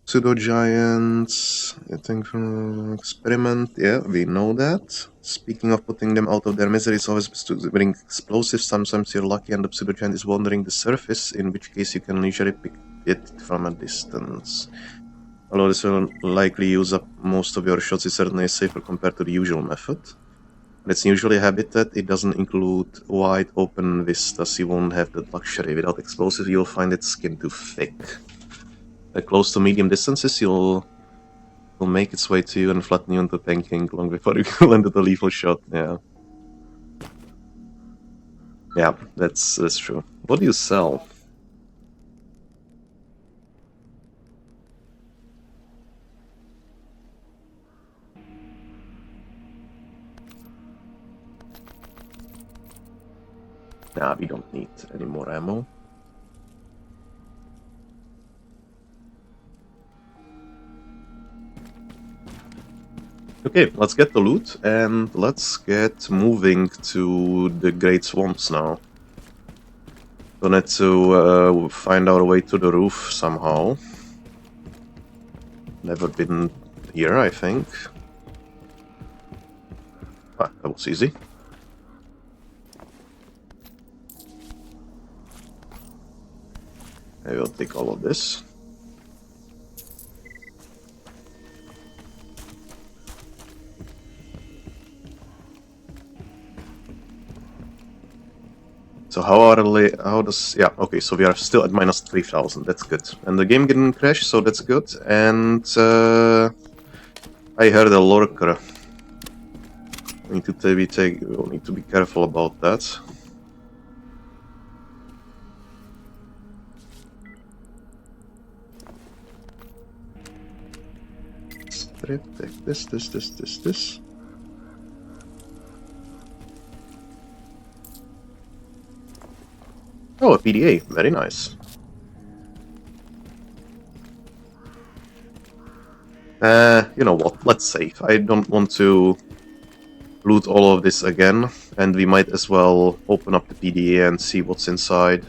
Pseudo giants, I think from experiment. Yeah, we know that. Speaking of putting them out of their misery, it's always best to bring explosives. Sometimes you're lucky and the pseudo giant is wandering the surface, in which case you can leisurely pick it from a distance. Although this will likely use up most of your shots, it certainly is safer compared to the usual method. It's usually a habitat, it doesn't include wide open vistas, you won't have that luxury. Without explosives, you'll find it skin too thick. close to medium distances, will make its way to you and flatten you into tanking long before you can land the lethal shot. Yeah. Yeah, that's true. What do you sell? Nah, we don't need any more ammo. Okay, let's get the loot and let's get moving to the Great Swamps now. We need to find our way to the roof somehow. Never been here, I think. Ah, that was easy. I will take all of this. So how does, yeah, okay, so we are still at minus 3,000, that's good. And the game didn't crash, so that's good. And I heard a lurker. We we'll need to be careful about that. Strip, take this. Oh, a PDA, very nice. You know what, let's save. I don't want to loot all of this again, and we might as well open up the PDA and see what's inside.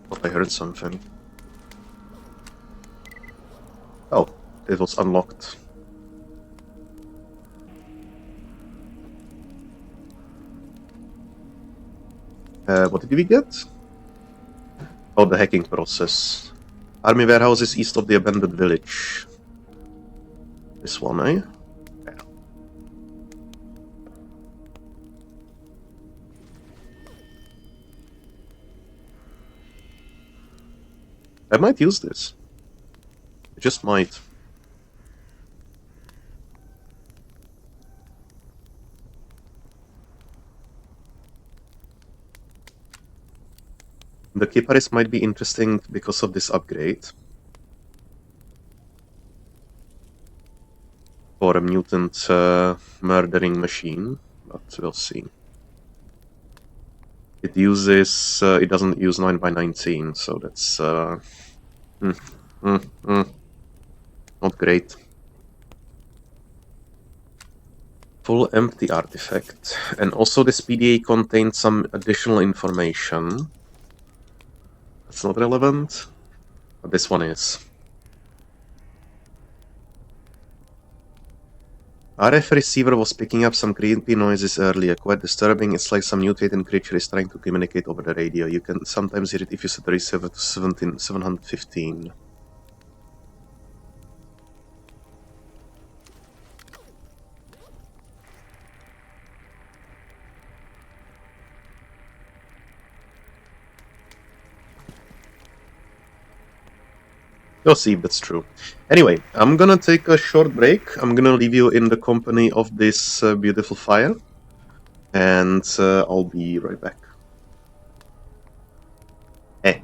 Oh, I heard something. Oh, it was unlocked. What did we get? Oh, the hacking process. Army warehouses east of the abandoned village. This one, eh? Yeah. I might use this. I just might. The Kiparis might be interesting because of this upgrade. For a mutant murdering machine, but we'll see. It doesn't use 9x19, so that's not great. Full empty artifact. And also this PDA contains some additional information. That's not relevant, but this one is. RF receiver was picking up some creepy noises earlier, quite disturbing. It's like some mutated creature is trying to communicate over the radio. You can sometimes hear it if you set the receiver to 715. You'll see if that's true. Anyway, I'm gonna take a short break. I'm gonna leave you in the company of this beautiful fire. And I'll be right back. Hey.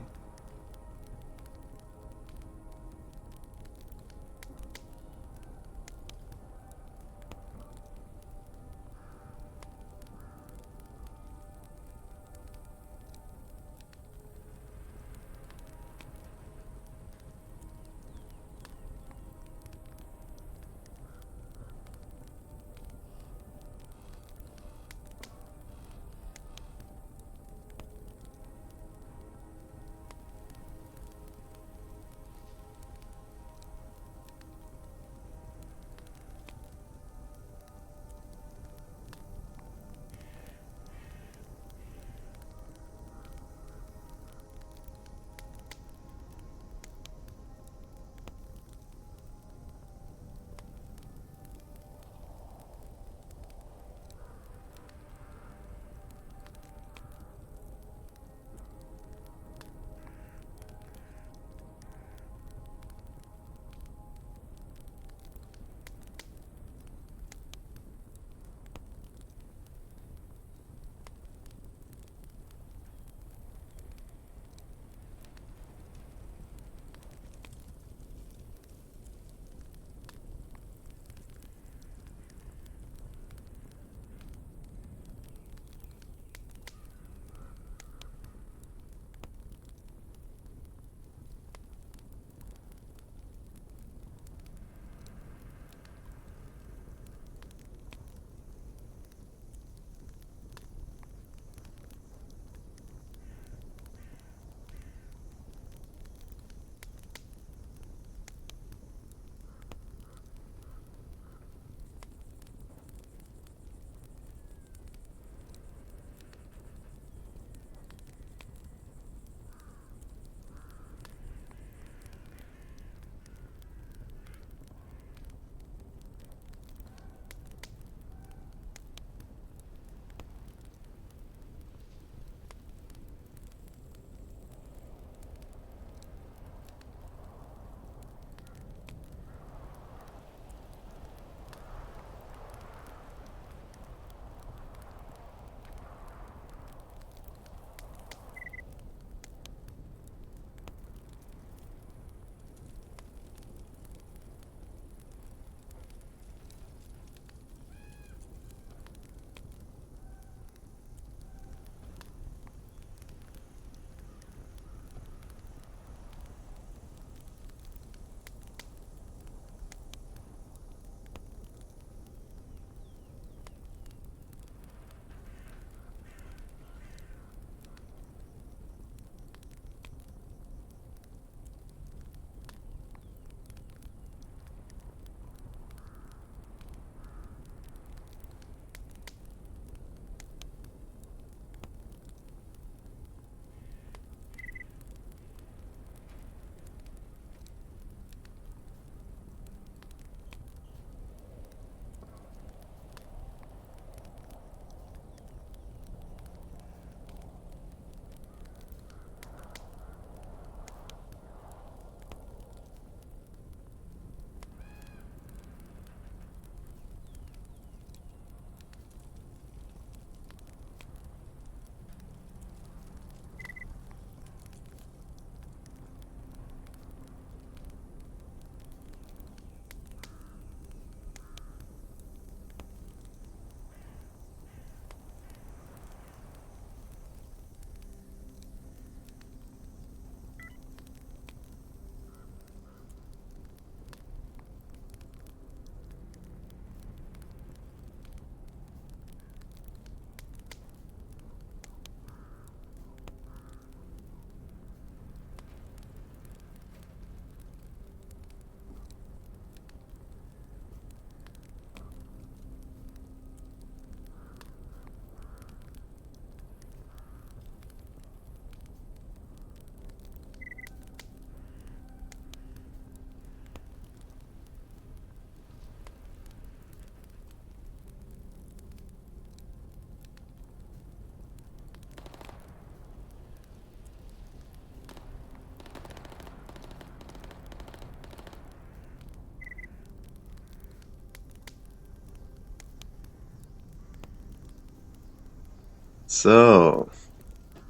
So,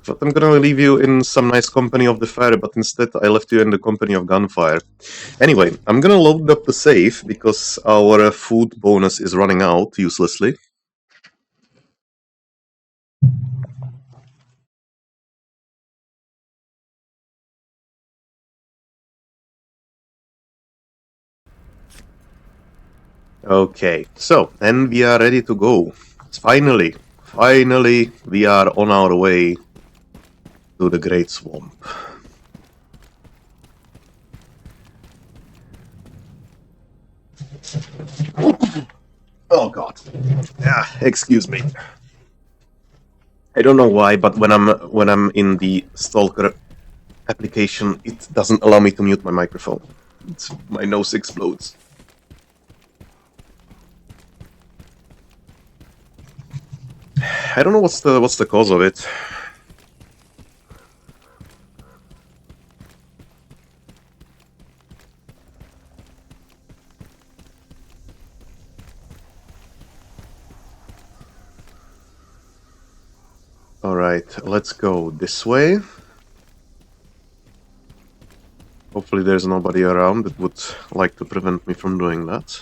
but I'm gonna leave you in some nice company of the fire, but instead I left you in the company of gunfire. Anyway, I'm gonna load up the safe because our food bonus is running out uselessly. Okay, so then we are ready to go. Finally, we are on our way to the Great Swamp. Oh God! Excuse me. I don't know why, but when I'm in the Stalker application, it doesn't allow me to mute my microphone. My nose explodes. I don't know what's the cause of it. Alright, let's go this way. Hopefully there's nobody around that would like to prevent me from doing that.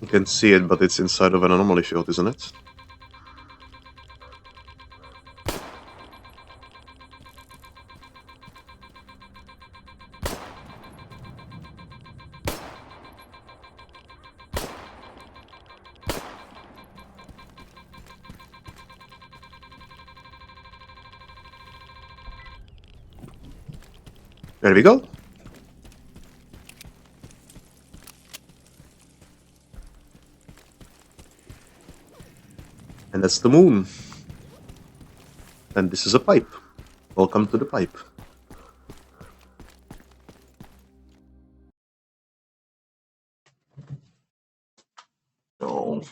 You can see it, but it's inside of an anomaly field, isn't it? There we go. And that's the moon. And this is a pipe. Welcome to the pipe. Oh.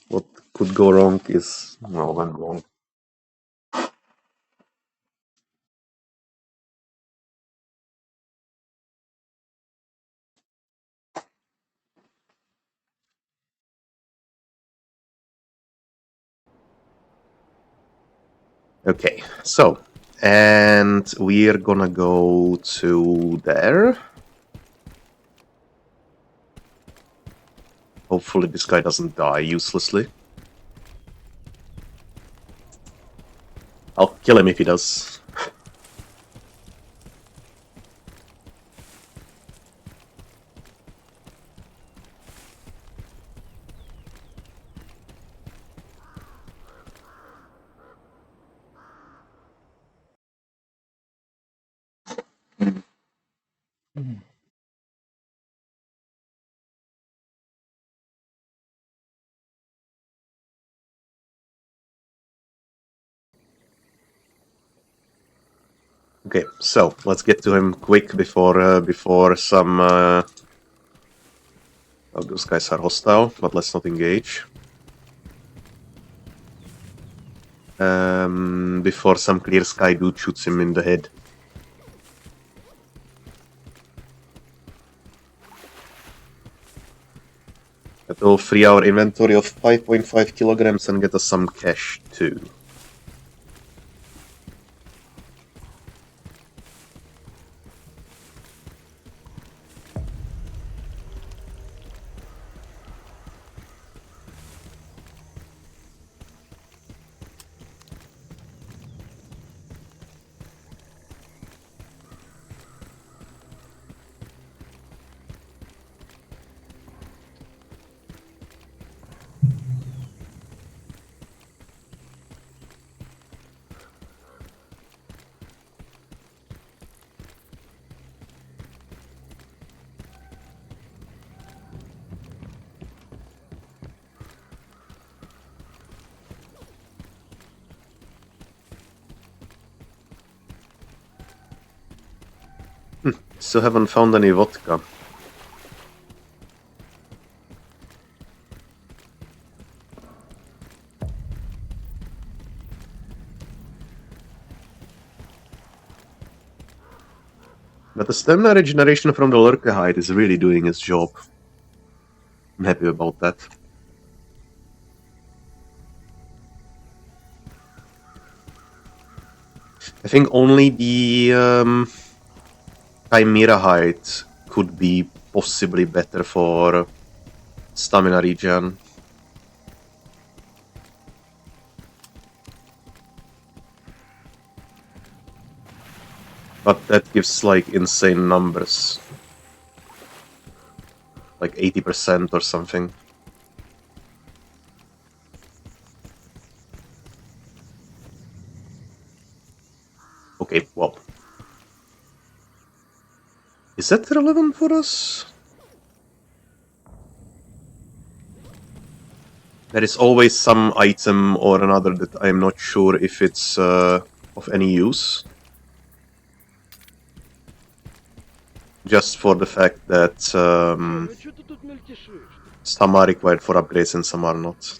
What could go wrong is went wrong. Okay, so and we're gonna go to there. Hopefully this guy doesn't die uselessly. I'll kill him if he does. Okay, so let's get to him quick before some. Oh, those guys are hostile, but let's not engage. Before some clear sky dude shoots him in the head. That will free our inventory of 5.5 kilograms and get us some cash too. Still haven't found any vodka. But the stamina regeneration from the Lurker Hide is really doing its job. I'm happy about that. I think only the Chimera Hide could be possibly better for stamina regen. But that gives like insane numbers. Like 80% or something. Okay, well. Is that relevant for us? There is always some item or another that I'm not sure if it's of any use. Just for the fact that some are required for upgrades and some are not.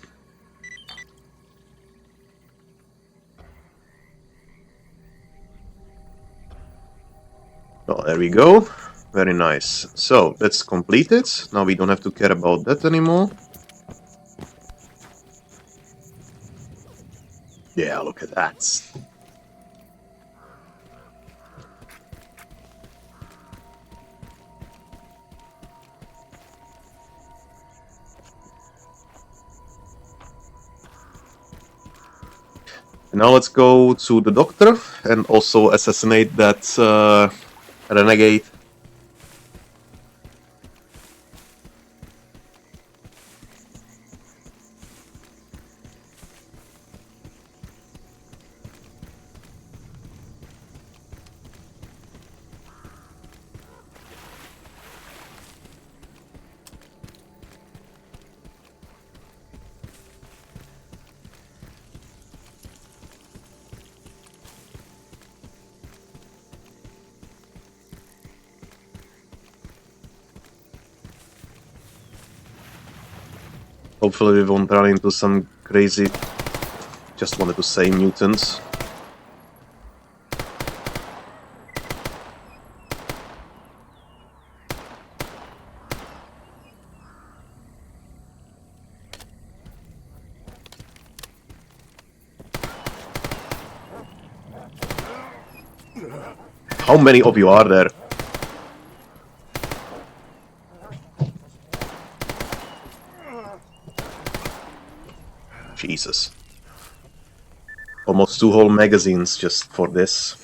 Oh, there we go. Very nice. So, that's completed. Now we don't have to care about that anymore. Yeah, look at that. Now let's go to the doctor and also assassinate that renegade. Hopefully we won't run into some crazy, just wanted to say mutants. How many of you are there? Jesus. Almost 2 whole magazines just for this.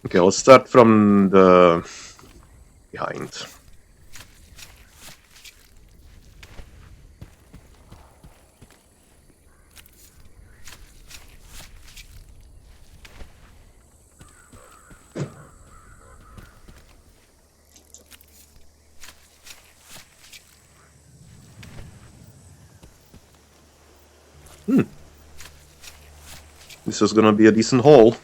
Okay, let's start from the behind. This is gonna be a decent haul.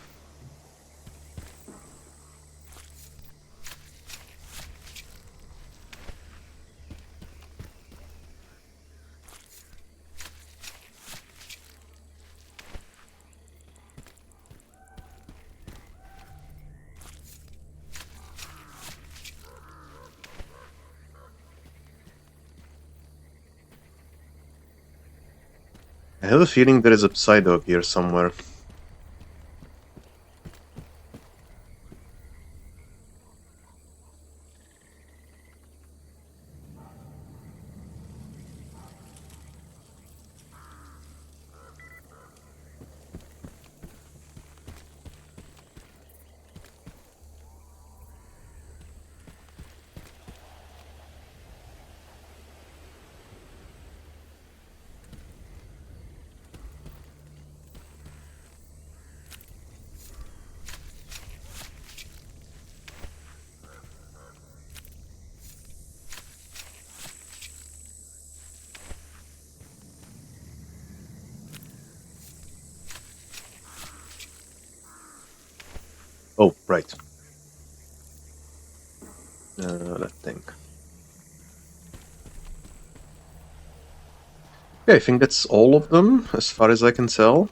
I have a feeling there is a Psydog here somewhere. Oh, right. That thing. Okay, I think that's all of them, as far as I can tell.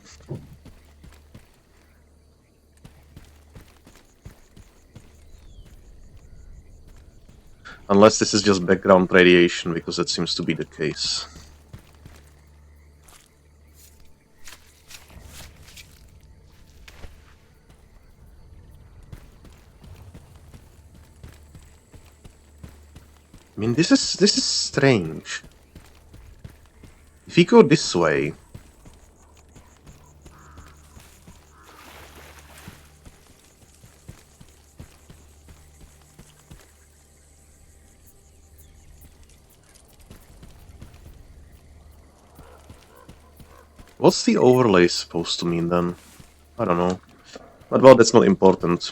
Unless this is just background radiation, because that seems to be the case. I mean, this is strange. If we go this way... What's the overlay supposed to mean then? I don't know. But well, that's not important.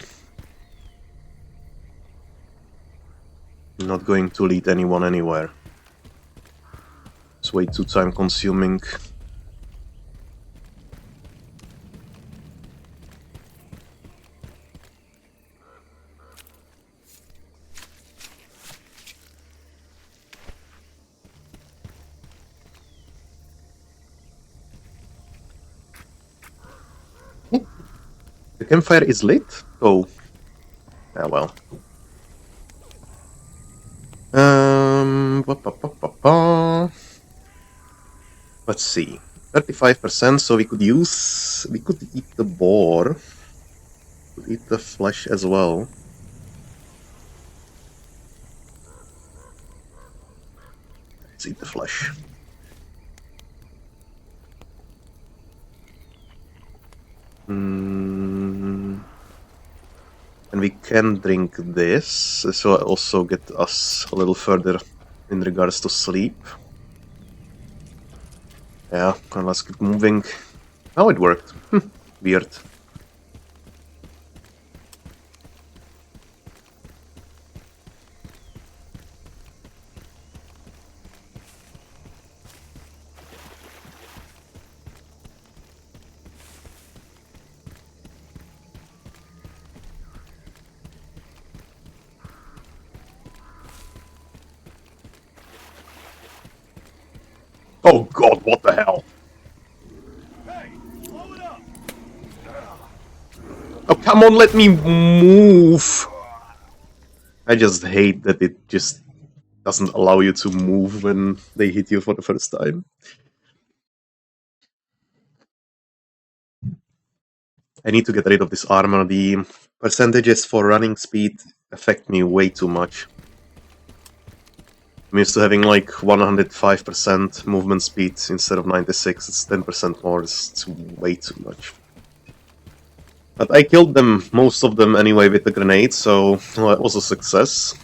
I'm not going to lead anyone anywhere. It's way too time consuming. The campfire is lit? Oh. Ah, well. Ba, ba, ba, ba, ba. Let's see. 35%, so we could eat the boar. Could eat the flesh as well. Let's eat the flesh. And we can drink this, so also get us a little further in regards to sleep. Yeah, and let's keep moving. Oh, it worked. Weird. Oh god, what the hell? Hey, blow it up! Oh, come on, let me move! I just hate that it just doesn't allow you to move when they hit you for the first time. I need to get rid of this armor. The percentages for running speed affect me way too much. I'm used to having like 105% movement speed instead of 96. It's 10% more. It's way too much. But I killed them, most of them anyway, with the grenade, so well, it was a success.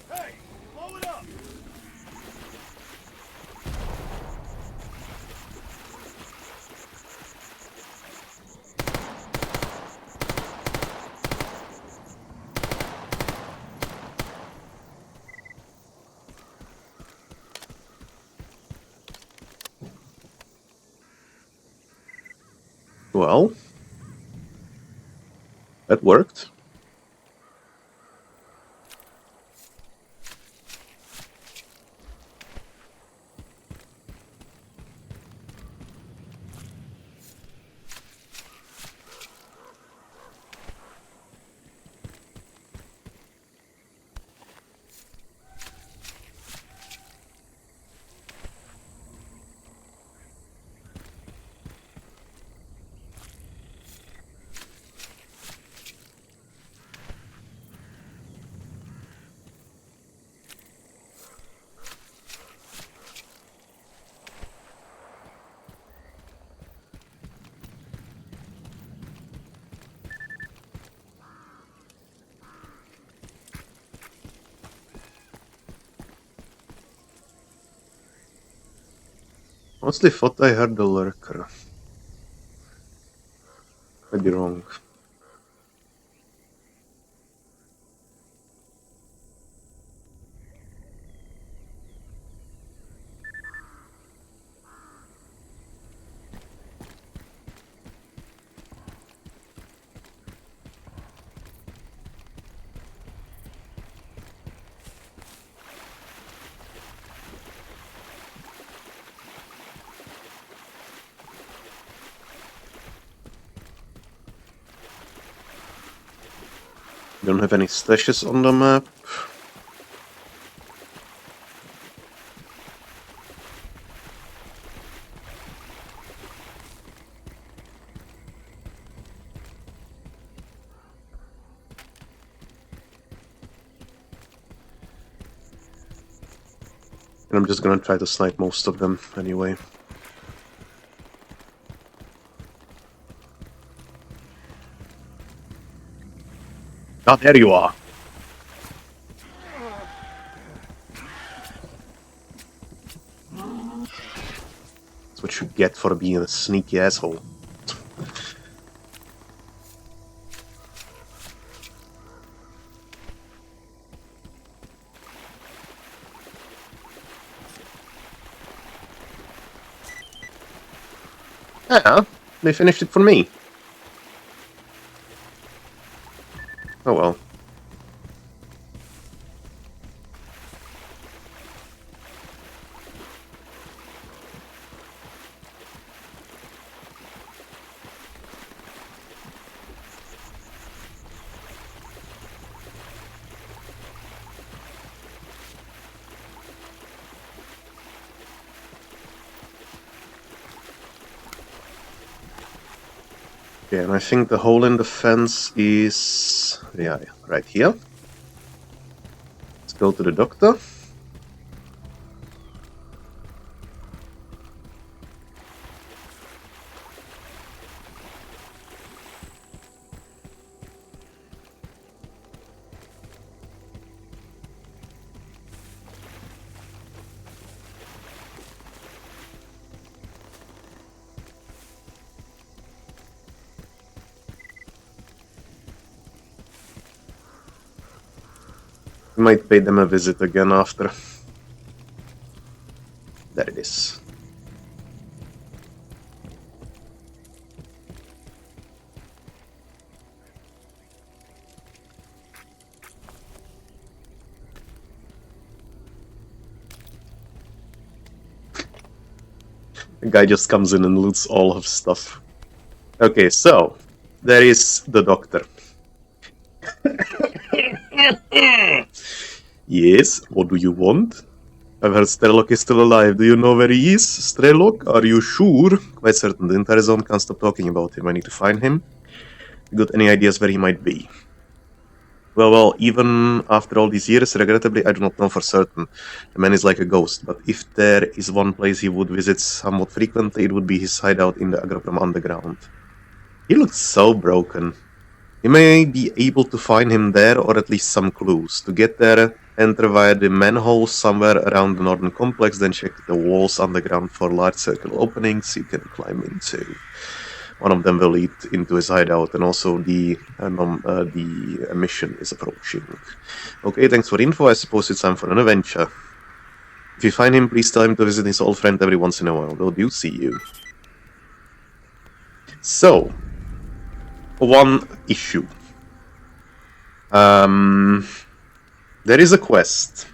Hey, blow it up! Well, that worked. Mostly thought I heard the lurker. I be wrong. Don't have any stashes on the map. And I'm just gonna try to snipe most of them anyway. Ah, there you are! That's what you get for being a sneaky asshole. Yeah, they finished it for me. Oh well. Okay, and I think the hole in the fence is... yeah, right here. Let's go to the doctor. I might pay them a visit again after. There it is. The guy just comes in and loots all of stuff. Okay, so there is the doctor. Yes, what do you want? I've heard Strelok is still alive. Do you know where he is? Strelok, are you sure? Quite certain. The entire zone can't stop talking about him. I need to find him. You got any ideas where he might be? Well, even after all these years, regrettably, I do not know for certain. The man is like a ghost, but if there is one place he would visit somewhat frequently, it would be his hideout in the Agroprom underground. He looks so broken. You may be able to find him there, or at least some clues. To get there, enter via the manhole somewhere around the northern complex, then check the walls underground for large circular openings you can climb into. One of them will lead into his hideout, and also the mission is approaching. Okay, thanks for info. I suppose it's time for an adventure. If you find him, please tell him to visit his old friend every once in a while. They'll do see you. So, one issue. There is a quest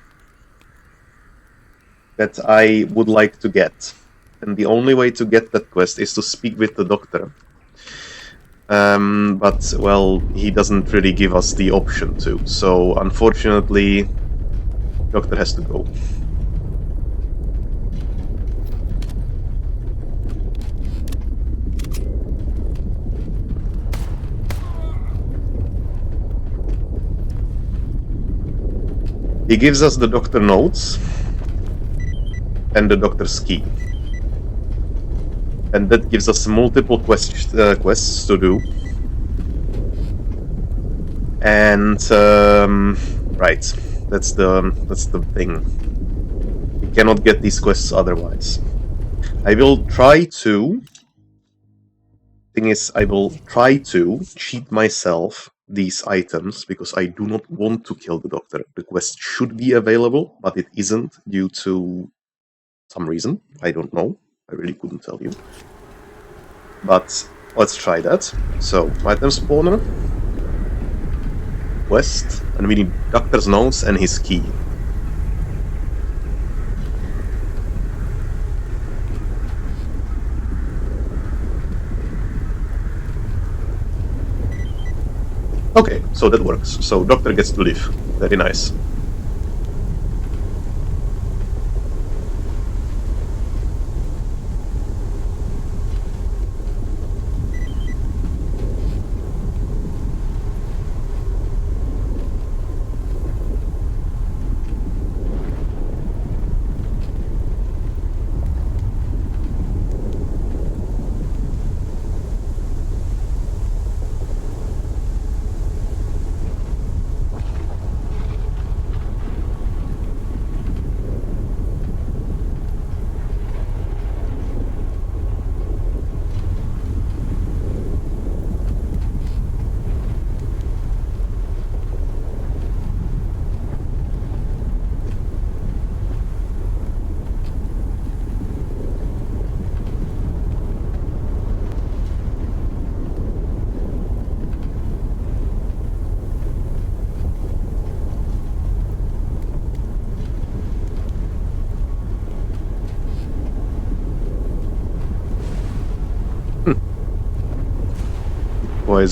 that I would like to get. And the only way to get that quest is to speak with the doctor. But, well, he doesn't really give us the option to. So, unfortunately, doctor has to go. He gives us the doctor notes and the doctor's key. And that gives us multiple quests to do. And right, that's the thing. We cannot get these quests otherwise. I will try to Thing is, I will try to cheat myself these items because I do not want to kill the doctor. The quest should be available, but it isn't due to some reason. I don't know. I really couldn't tell you. But let's try that. So, item spawner, quest, and we need doctor's notes and his key. Okay, so that works. So doctor gets to live. Very nice.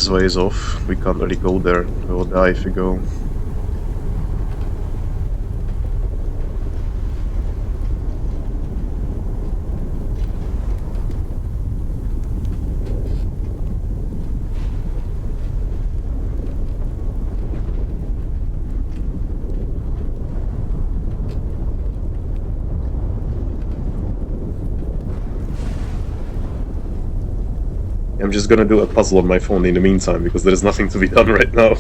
Ways off. We can't really go there. We'll die if we go. I'm just gonna do a puzzle on my phone in the meantime because there is nothing to be done right now.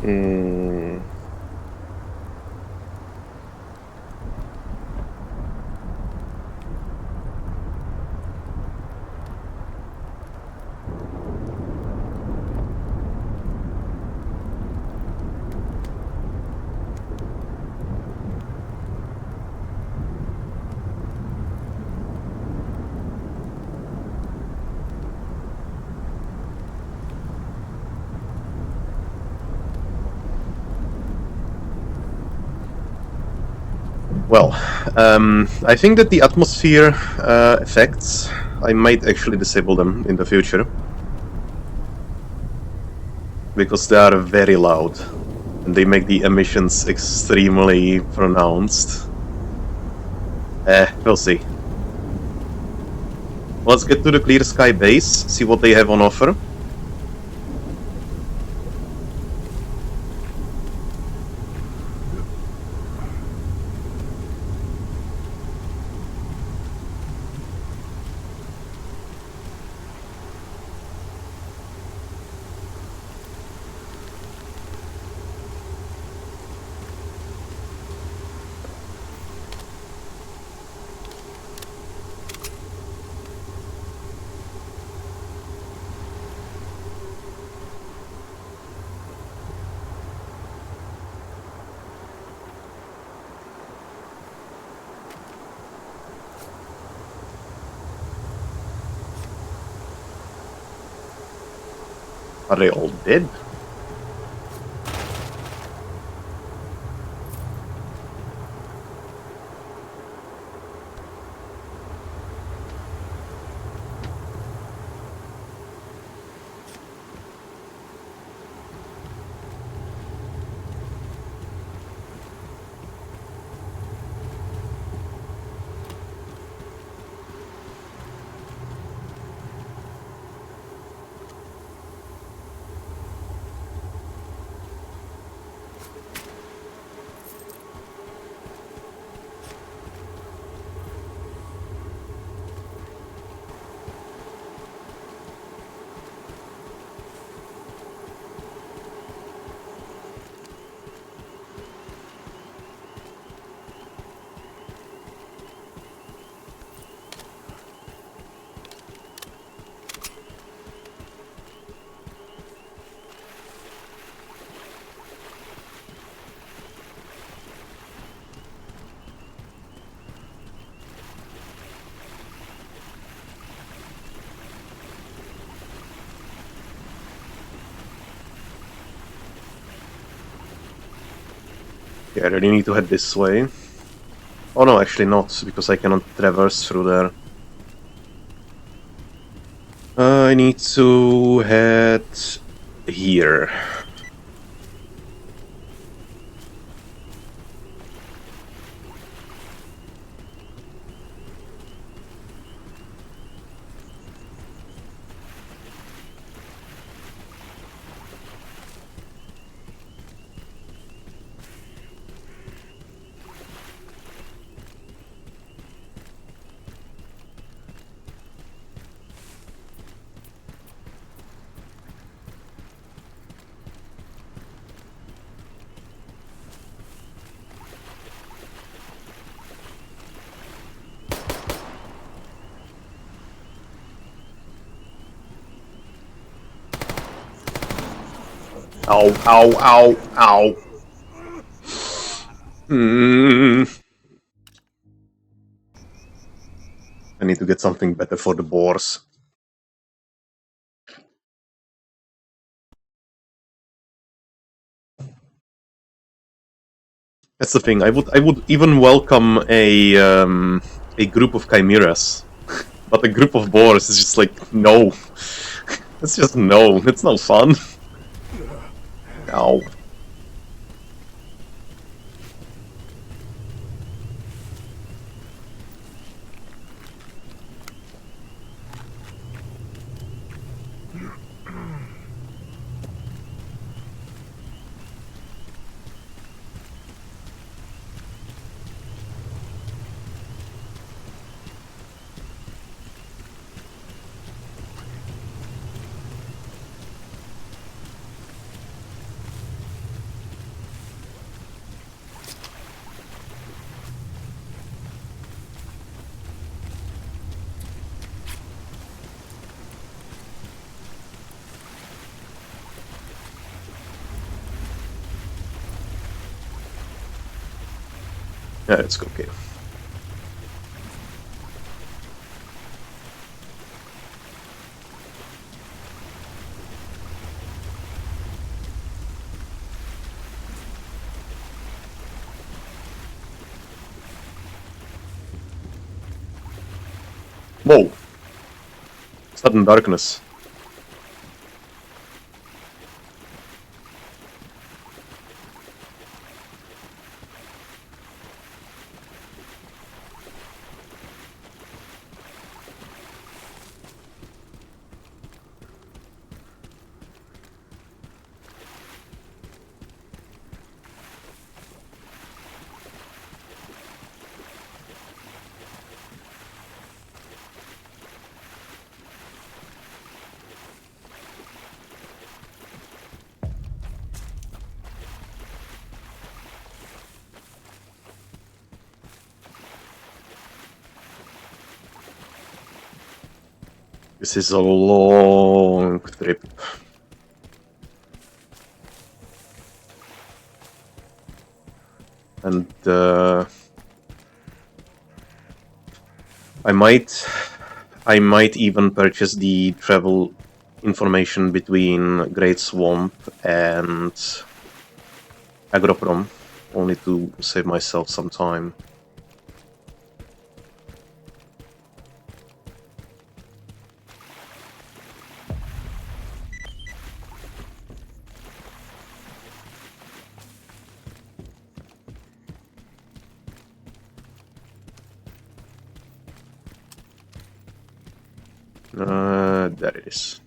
Hmm. Well, I think that the atmosphere effects, I might actually disable them in the future. Because they are very loud. And they make the emissions extremely pronounced. We'll see. Let's get to the Clear Sky base, see what they have on offer. Are they all dead? Yeah, I really need to head this way. Oh no, actually not, because I cannot traverse through there. I need to head here. Ow, ow, ow, ow. I need to get something better for the boars. That's the thing. I would even welcome a group of chimeras, but a group of boars is just like no. It's just no. It's no fun. Ow. Yeah, it's okay. Whoa! Sudden darkness. This is a long trip. And I might even purchase the travel information between Great Swamp and Agroprom, only to save myself some time. There it is.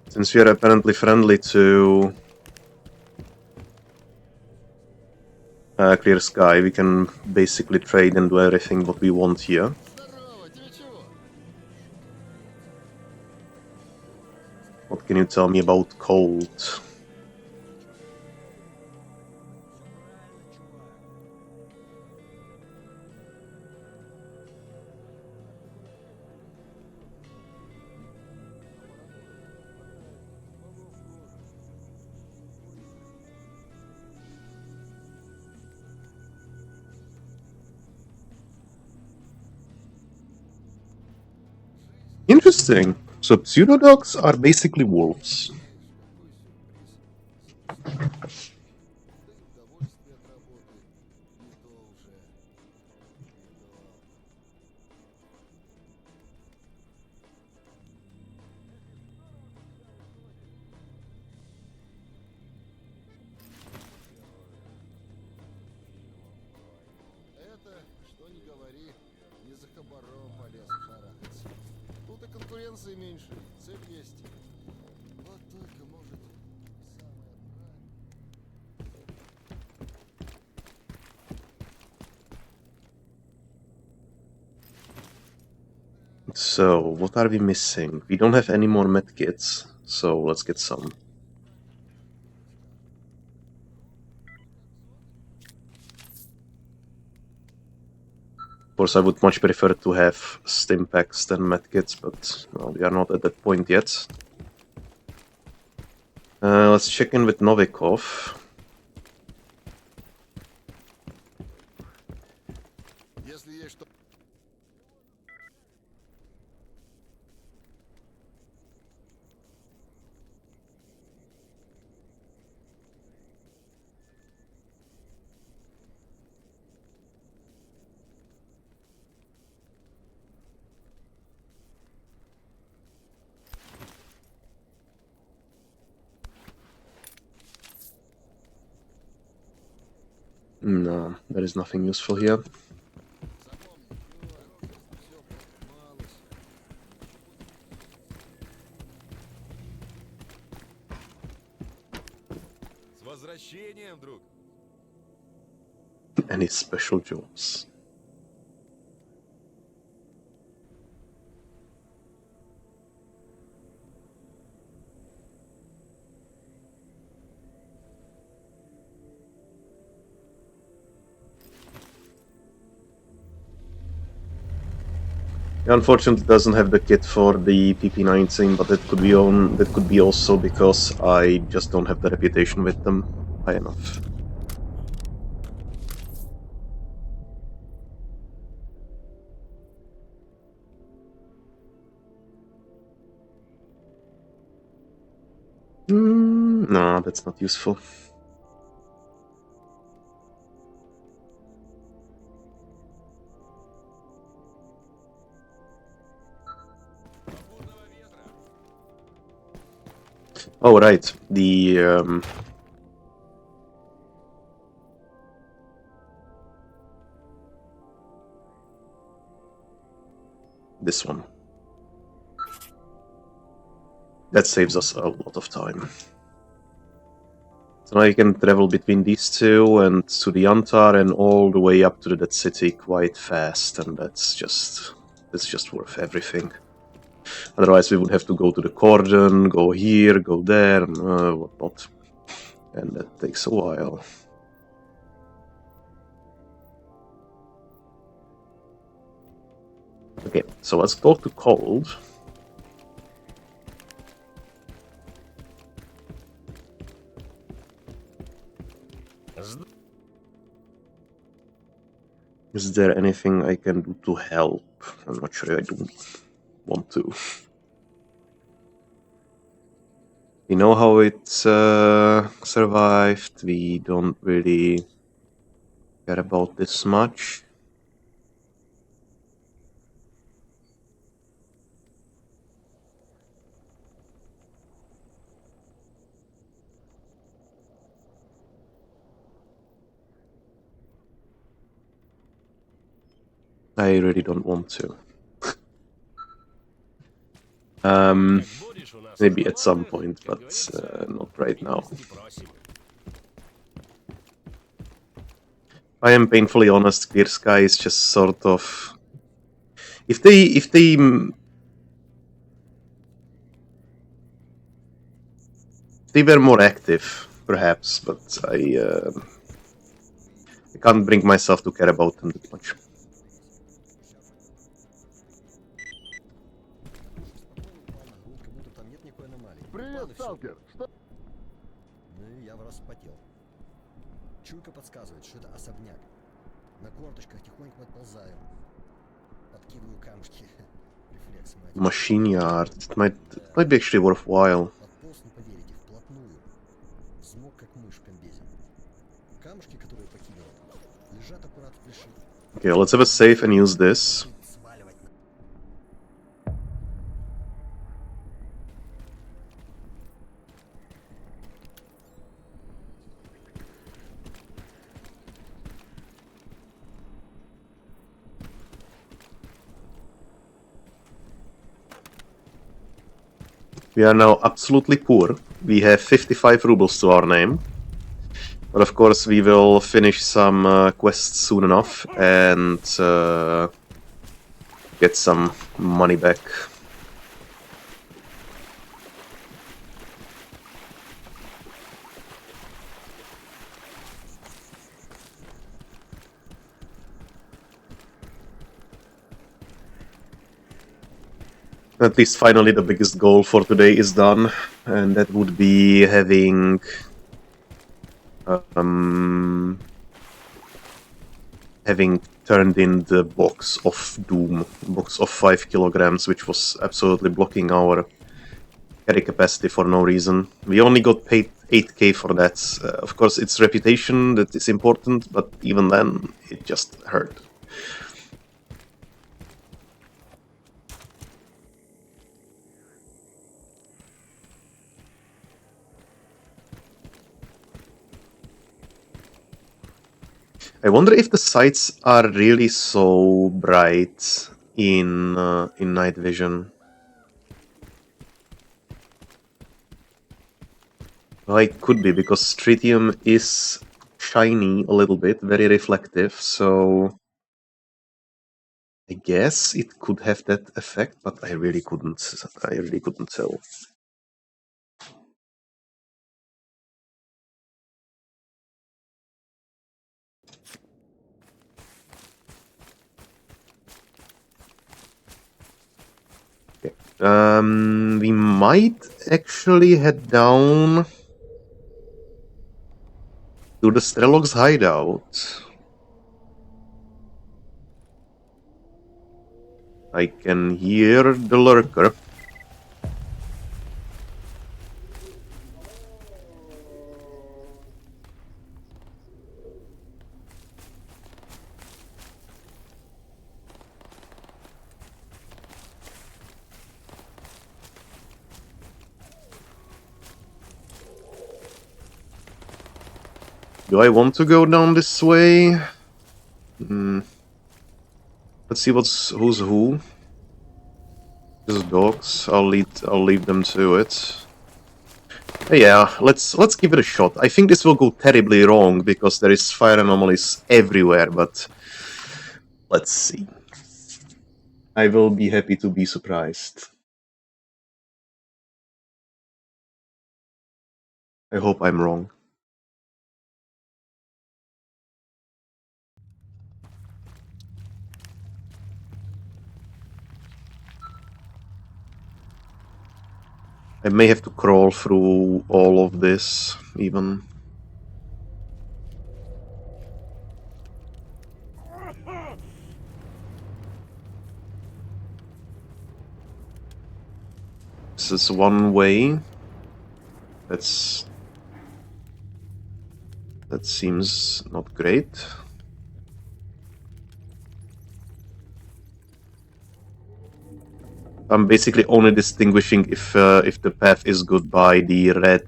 Since we are apparently friendly to Clear Sky, we can basically trade and do everything what we want here. What can you tell me about cold? Interesting. So pseudodogs are basically wolves. Это, что ни говори, не за хабаром полез шарахаться. Тут и конкуренции меньше, цель есть. Вот только, может, самое So, what are we missing? We don't have any more medkits, so let's get some. Of course, I would much prefer to have stim packs than medkits, but well, we are not at that point yet. Let's check in with Novikov. Если есть что... No, there is nothing useful here. С возвращением, друг! Any special jobs? Unfortunately, it doesn't have the kit for the PP19, but that could be That could be also because I just don't have the reputation with them high enough. No, that's not useful. Oh, right. This one. That saves us a lot of time. So now you can travel between these two and to the Antar and all the way up to the Dead City quite fast, and that's just worth everything. Otherwise, we would have to go to the Cordon, go here, go there, and whatnot, and that takes a while. Okay, so let's talk to Cold. Is there anything I can do to help? I'm not sure I don't want to. We know how it survived. We don't really care about this much. I really don't want to. Maybe at some point, but not right now. I am painfully honest. Clear Sky is just sort of. If they were more active, perhaps, but I can't bring myself to care about them that much. Привет, сталкер! Что? Ну и я в раз вспотел. Чуйка подсказывает, что это особняк. На корточках тихонько подползаю. Подкидываю камушки. Рефлекс, мать. Machine yard. It might be actually worthwhile. Подполз, не поверите, вплотную. Взмок как мышь в комбезе. Камушки, которые покидывал, лежат аккурат в плеши. Okay, let's have a save and use this. Сваливать на... We are now absolutely poor. We have 55 rubles to our name. But of course, we will finish some quests soon enough and get some money back. At least finally the biggest goal for today is done, and that would be having turned in the box of doom, box of 5 kilograms, which was absolutely blocking our carry capacity for no reason. We only got paid 8k for that. Of course, it's reputation that is important, but even then, it just hurt. I wonder if the sights are really so bright in night vision. Well, it could be, because tritium is shiny a little bit, very reflective, so I guess it could have that effect, but I really couldn't tell. Okay. We might actually head down to the Strelog's hideout. I can hear the lurker. Do I want to go down this way? Let's see who's who. These dogs. I'll leave them to it. Yeah, let's give it a shot. I think this will go terribly wrong because there is fire anomalies everywhere, but let's see. I will be happy to be surprised. I hope I'm wrong. I may have to crawl through all of this, even. This is one way. That seems not great. I'm basically only distinguishing if the path is good by the red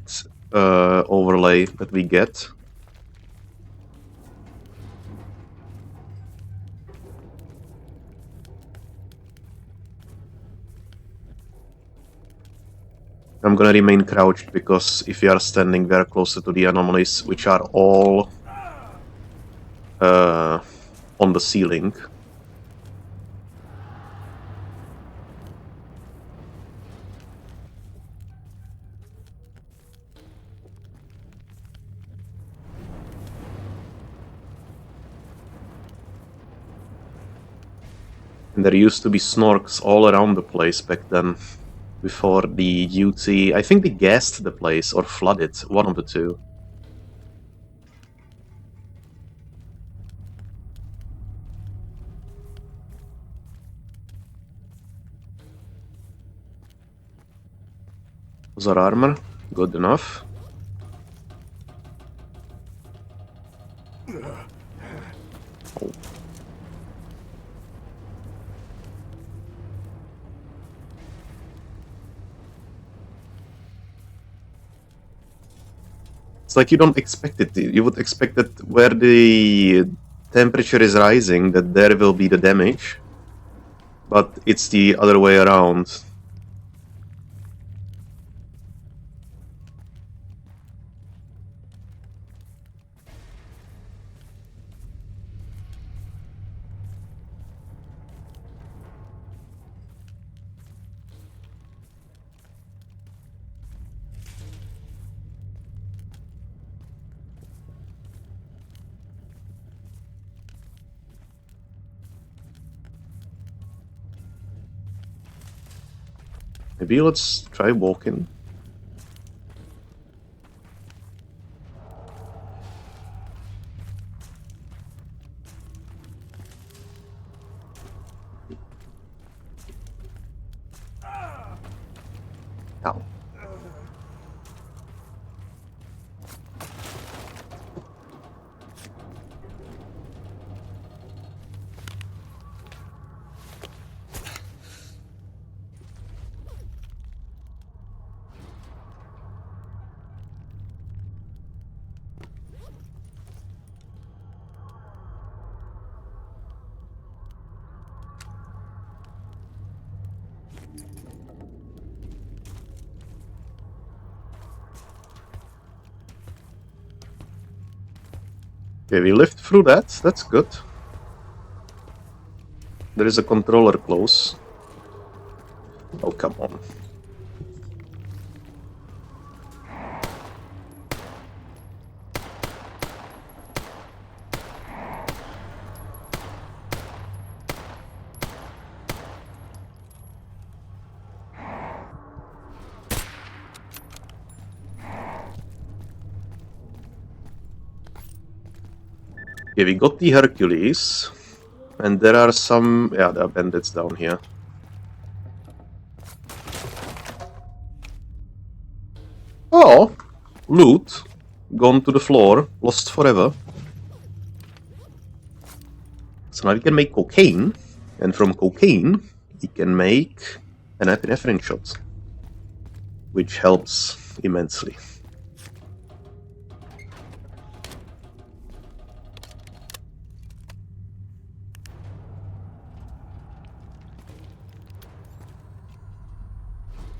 overlay that we get. I'm gonna remain crouched because if you are standing very closer to the anomalies, which are all on the ceiling. And there used to be snorks all around the place back then, before the UT. I think they gassed the place or flooded, one of the two. Was our armor good enough? Oh. It's like you don't expect it. You would expect that where the temperature is rising, that there will be the damage. But it's the other way around. Maybe let's try walking. Ow. Okay, we lived through that. That's good. There is a controller close. Oh, come on. Okay, we got the Hercules. And there are some... yeah, there are bandits down here. Oh! Loot. Gone to the floor. Lost forever. So now we can make cocaine. And from cocaine, we can make an epinephrine shot. Which helps immensely.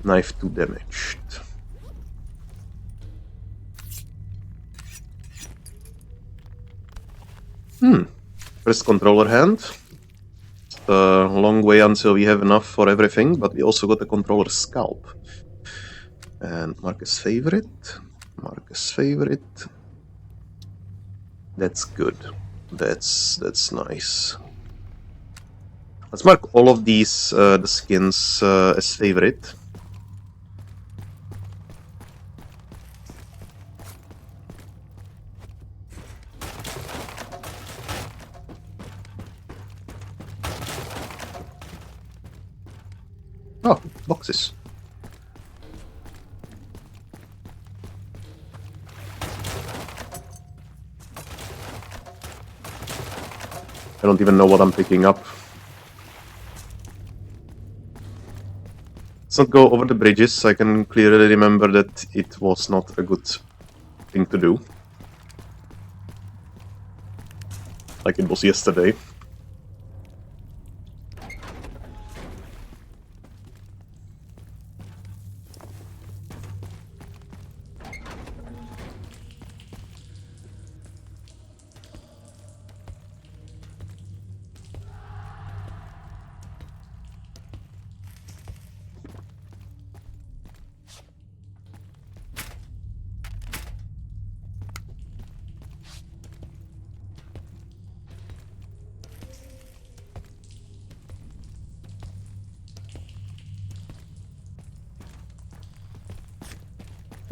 Knife 2 damaged. First controller hand. It's a long way until we have enough for everything, but we also got a controller scalp. And Marcus' favorite. Marcus' favorite. That's good. That's nice. Let's mark all of these the skins as favorite. Oh, boxes. I don't even know what I'm picking up. Let's not go over the bridges. I can clearly remember that it was not a good thing to do. Like it was yesterday.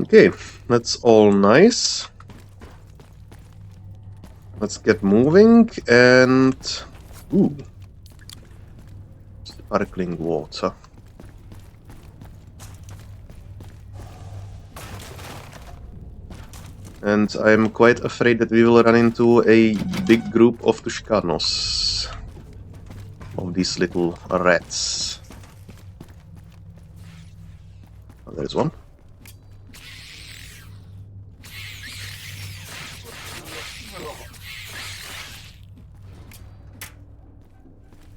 Okay, that's all nice. Let's get moving and... Ooh. Sparkling water. And I'm quite afraid that we will run into a big group of Tuscanos. Of these little rats. Oh, there's one.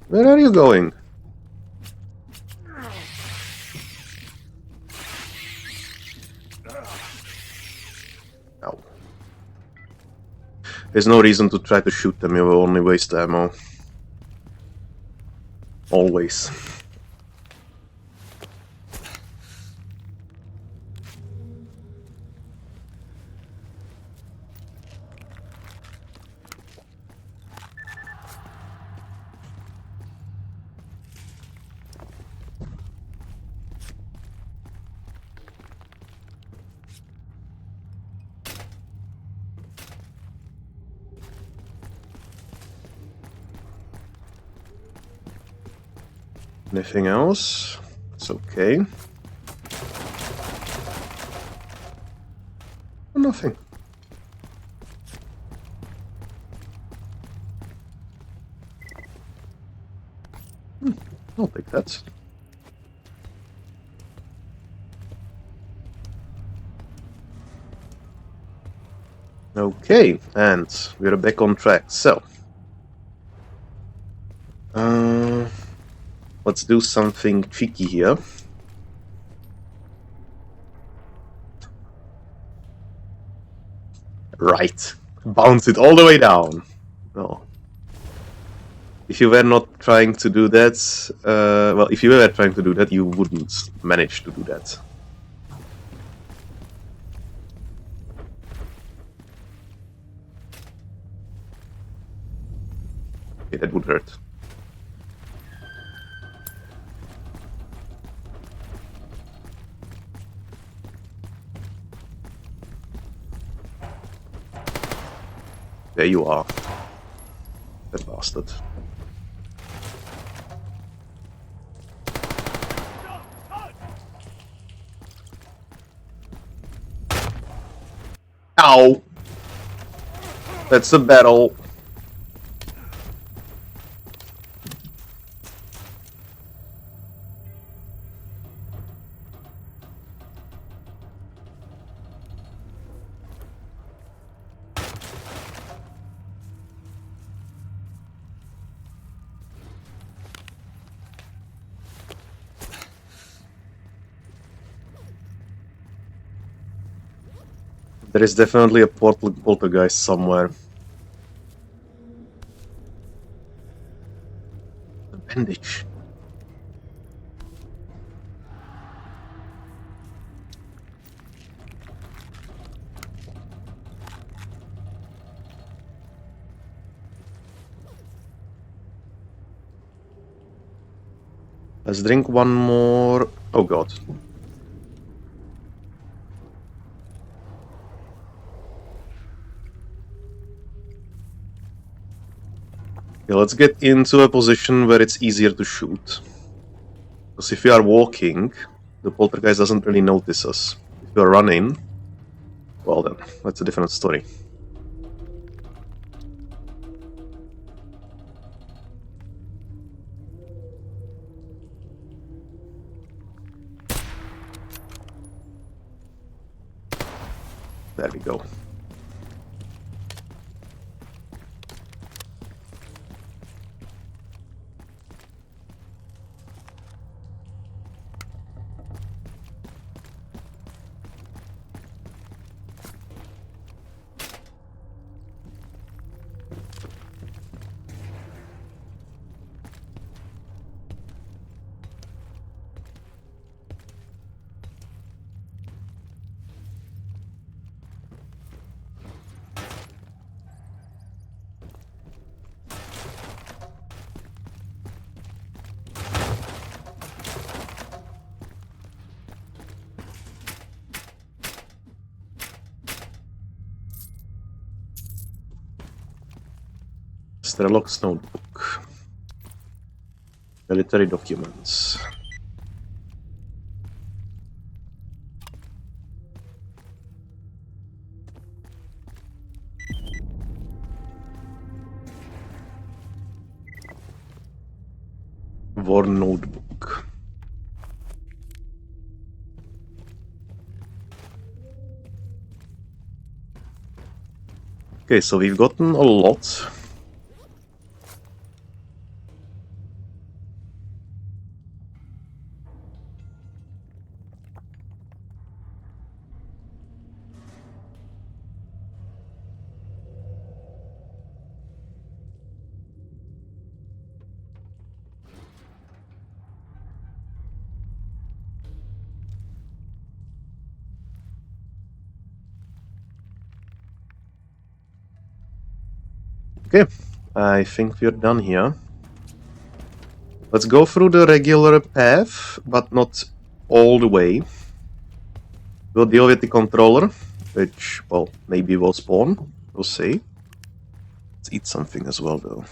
Where are you going? Ow. There's no reason to try to shoot them, you will only waste ammo. Always. Anything else? It's okay. Nothing. I'll take that. Okay, and we're back on track. So, let's do something tricky here. Right. Bounce it all the way down. No. If you were not trying to do that, well, if you were trying to do that, you wouldn't manage to do that. Okay, that would hurt. There you are. That bastard. Ow! That's a battle. There is definitely a poltergeist somewhere. A bandage. Let's drink one more. Oh god. Okay, let's get into a position where it's easier to shoot. Because if we are walking, the poltergeist doesn't really notice us. If we are running, well then, that's a different story. There we go. Strelok's notebook. Military documents. War notebook. Okay, so we've gotten a lot. Okay, I think we're done here. Let's go through the regular path, but not all the way. We'll deal with the controller, which, well, maybe will spawn. We'll see. Let's eat something as well, though.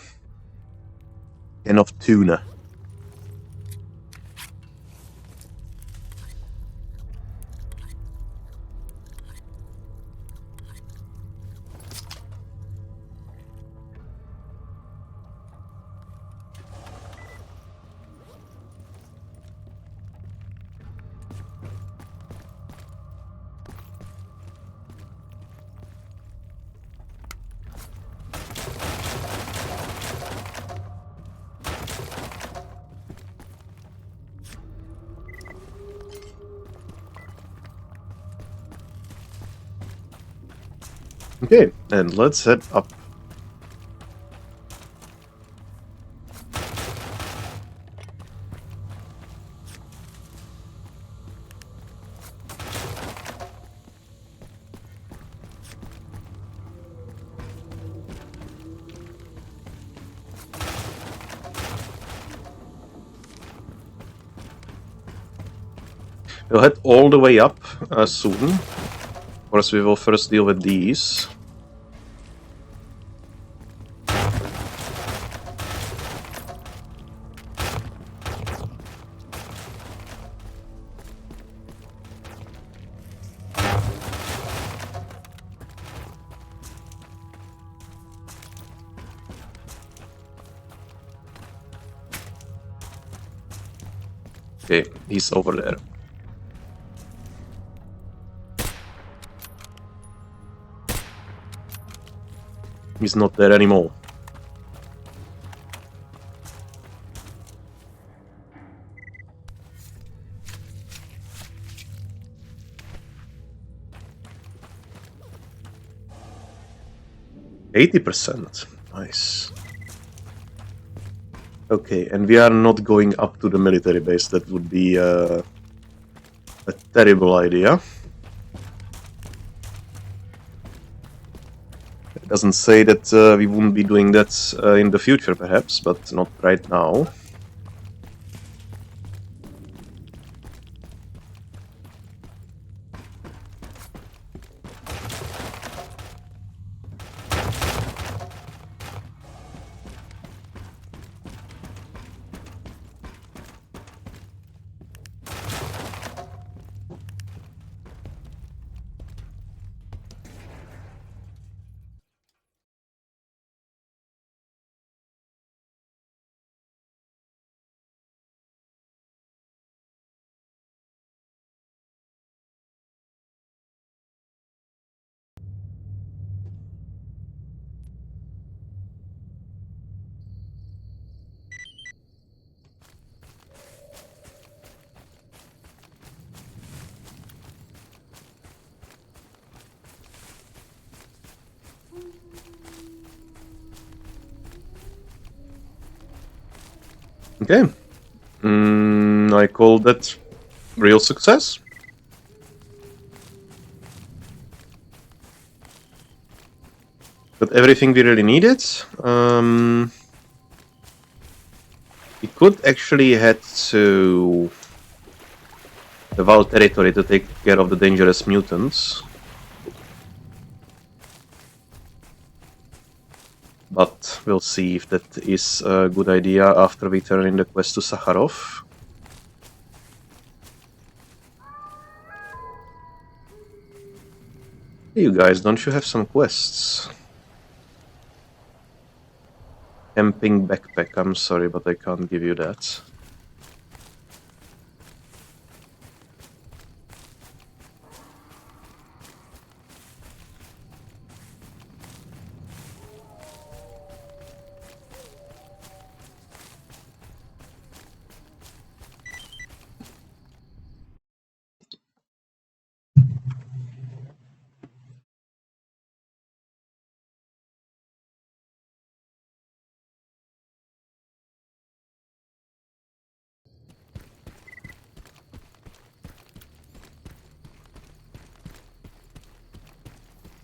Can of tuna. Okay, and let's head up. We'll head all the way up soon. Of course, we will first deal with these. Okay, he's over there. He's not there anymore. 80%. Nice. Okay, and we are not going up to the military base. That would be a terrible idea. It doesn't say that we wouldn't be doing that in the future, perhaps, but not right now. Okay. I call that real success. But everything we really needed. We could actually head to the Val territory to take care of the dangerous mutants. But we'll see if that is a good idea after we turn in the quest to Sakharov. Hey, you guys, don't you have some quests? Camping backpack, I'm sorry, but I can't give you that.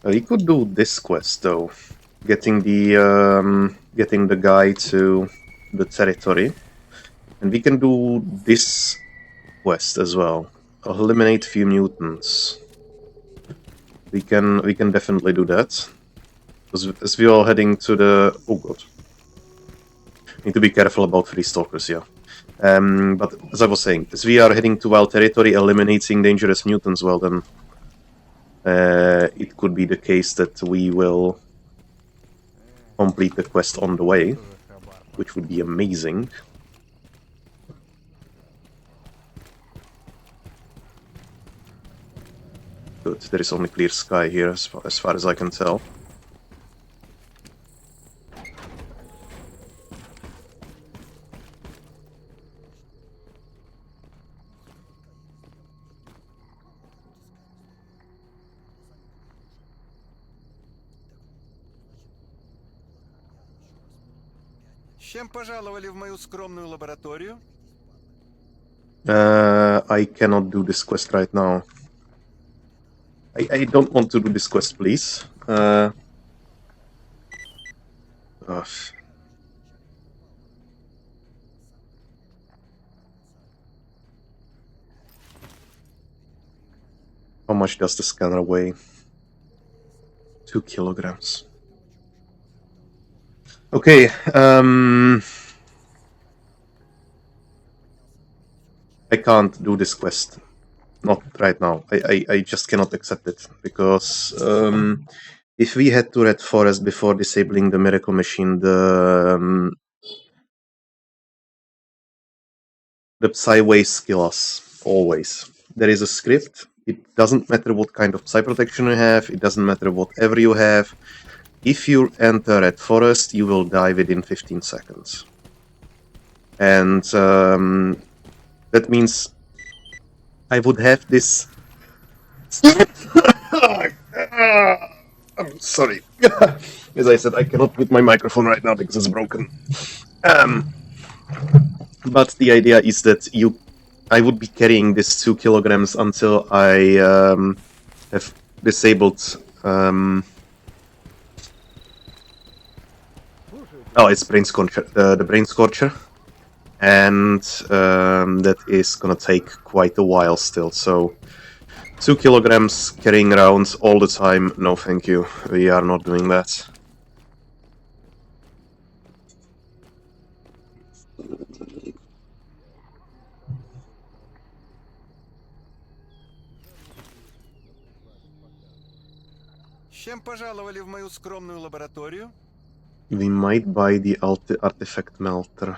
We could do this quest though, getting the guy to the territory, and we can do this quest as well. Eliminate few mutants. We can definitely do that. As we are heading to the oh god, need to be careful about free stalkers, yeah. But as I was saying, as we are heading to our territory, eliminating dangerous mutants, well then. It could be the case that we will complete the quest on the way, which would be amazing. Good, there is only clear sky here as far as I can tell. С чем пожаловали в мою скромную лабораторию? I cannot do this quest right now. I don't want to do this quest, please. Gosh. How much does the scanner weigh? 2 kilograms. Okay, I can't do this quest. Not right now. I just cannot accept it, because if we head to Red Forest before disabling the Miracle Machine, the Psyways kill us, always. There is a script. It doesn't matter what kind of Psy protection you have, it doesn't matter whatever you have. If you enter Red Forest, you will die within 15 seconds. And that means I would have this I'm sorry. As I said, I cannot mute my microphone right now because it's broken. But the idea is that I would be carrying this 2 kilograms until I have disabled. Oh, it's brain scorcher. The brain scorcher, and that is gonna take quite a while still. So 2 kilograms carrying around all the time. No, thank you. We are not doing that. С чем пожаловали в мою скромную лабораторию? We might buy the artifact melter.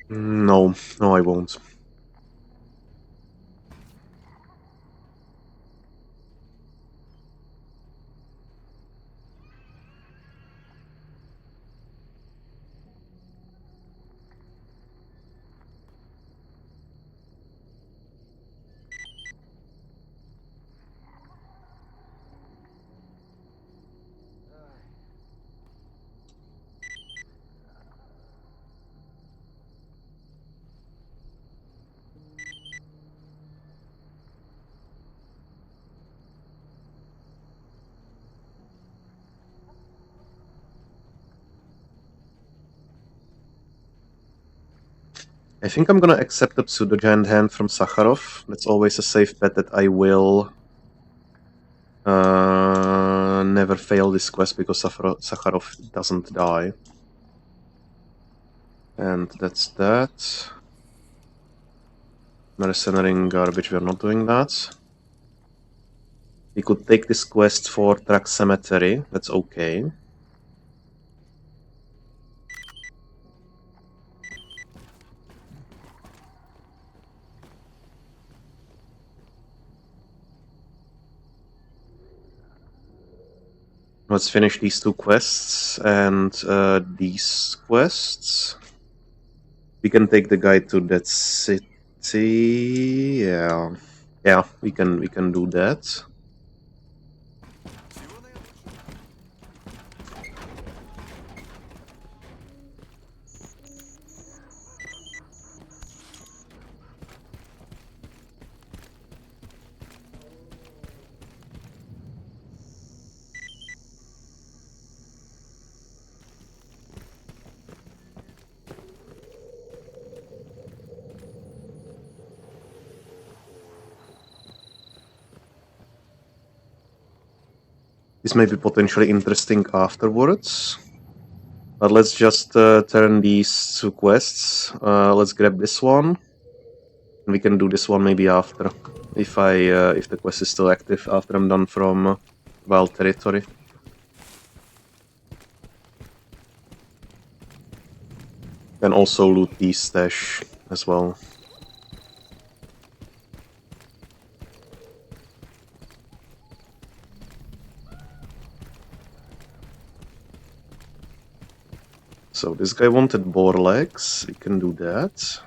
No, no, I won't. I think I'm gonna accept the pseudo giant hand from Sakharov. That's always a safe bet that I will never fail this quest because Sakharov doesn't die. And that's that. Mercenary garbage, we're not doing that. We could take this quest for Track Cemetery, that's okay. Let's finish these 2 quests and these quests. We can take the guy to that city. Yeah, we can do that. This may be potentially interesting afterwards. But let's just turn these 2 quests. Let's grab this one. We can do this one maybe after. If the quest is still active after I'm done from Wild Territory. Can also loot the stash as well. So this guy wanted boar legs. We can do that.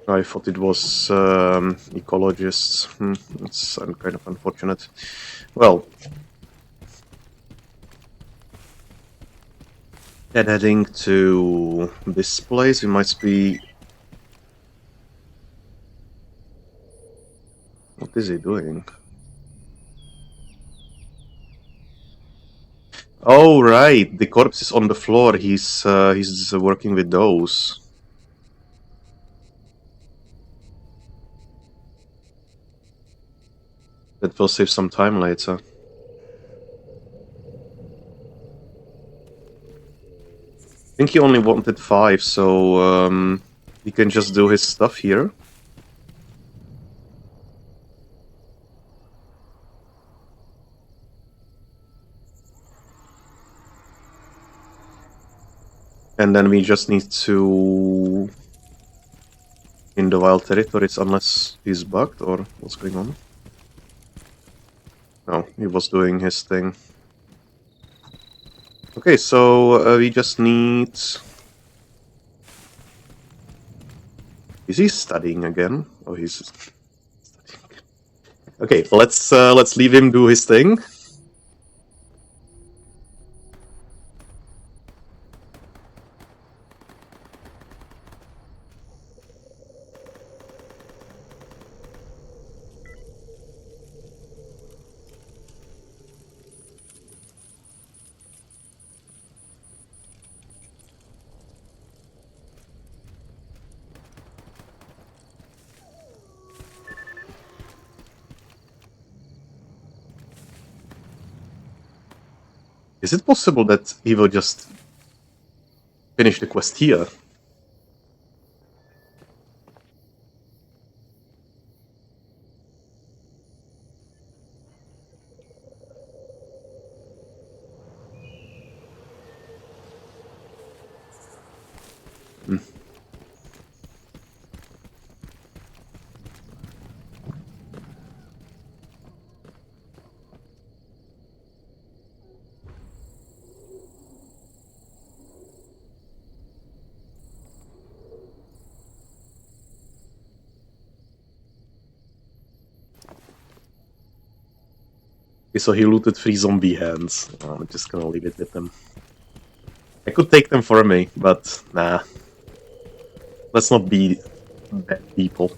I thought it was ecologists. That's kind of unfortunate. Well, and heading to this place, we might be... What is he doing? Oh, right. The corpse is on the floor. He's working with those. That will save some time later. I think he only wanted 5, so he can just do his stuff here. And then we just need to... in the wild territories, unless he's bugged, or what's going on? No, he was doing his thing. Okay, so we just need... Is he studying again? Oh, he's studying. Okay, let's leave him do his thing. Is it possible that he will just finish the quest here? Hmm. Okay, so he looted 3 zombie hands. Oh, I'm just gonna leave it with them. I could take them for me, but nah. Let's not be bad people.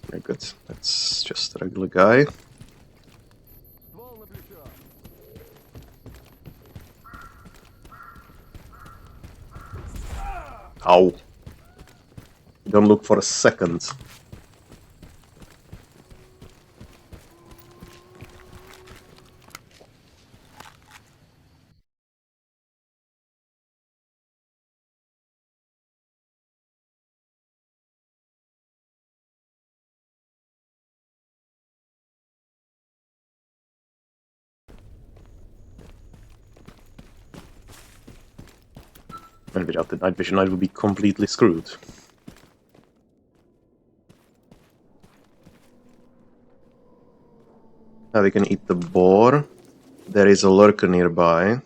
Very good. That's just a regular guy. Ствол на плечо. Ow. Don't look for a second. And without the night vision, I will be completely screwed. Now we can eat the boar. There is a lurker nearby.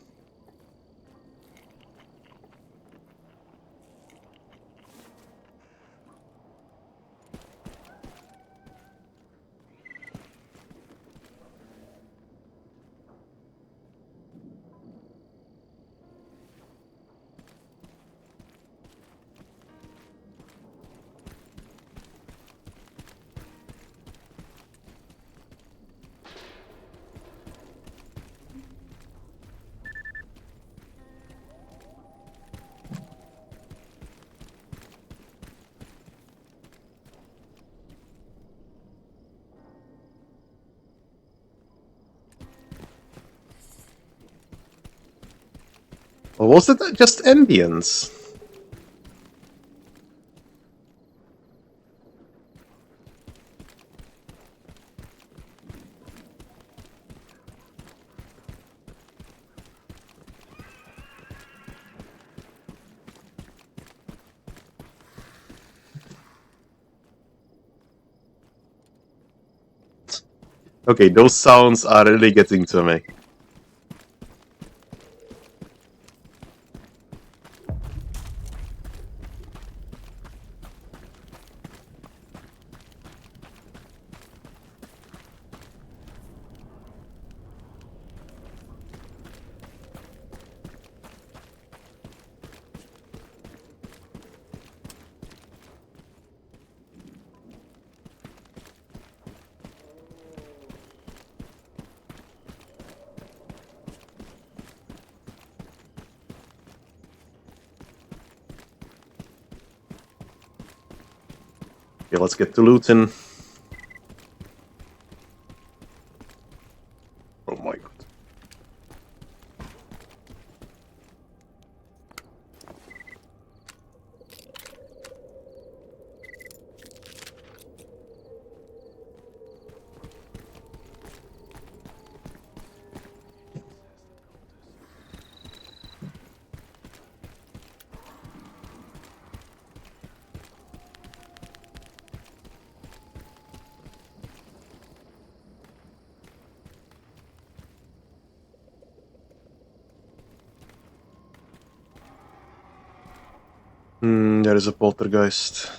Or was it just ambience? Okay, those sounds are really getting to me. Okay, let's get to looting. Oh my god. There is a poltergeist.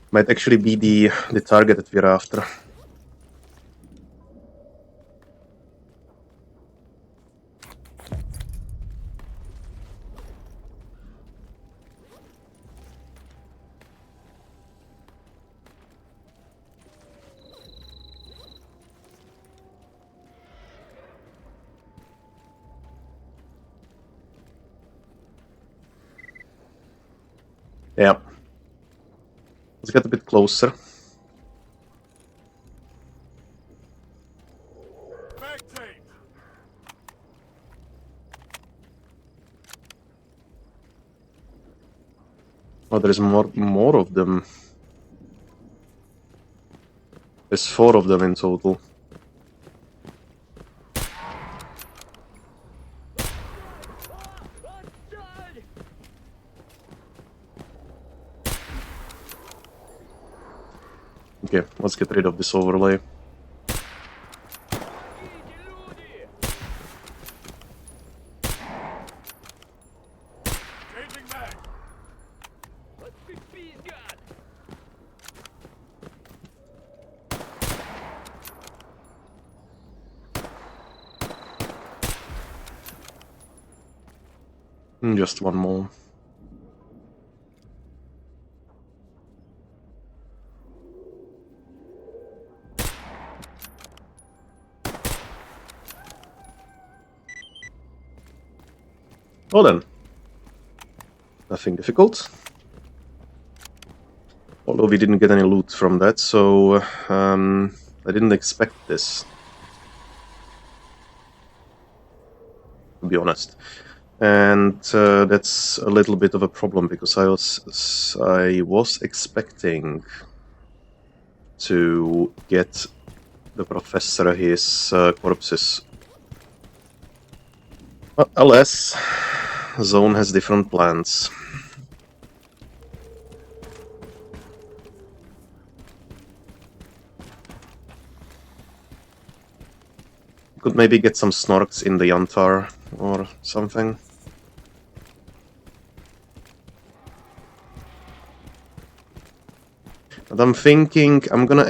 Might actually be the target that we're after. Yeah. Let's get a bit closer. Spectate! Oh, there's more of them. There's 4 of them in total. Okay, let's get rid of this overlay. Changing mag! Just one more. Well then. Nothing difficult. Although we didn't get any loot from that, so I didn't expect this, to be honest. And that's a little bit of a problem, because I was expecting to get the professor his corpses. But alas, Zone has different plans. Could maybe get some snorks in the Yantar or something. But I'm thinking I'm gonna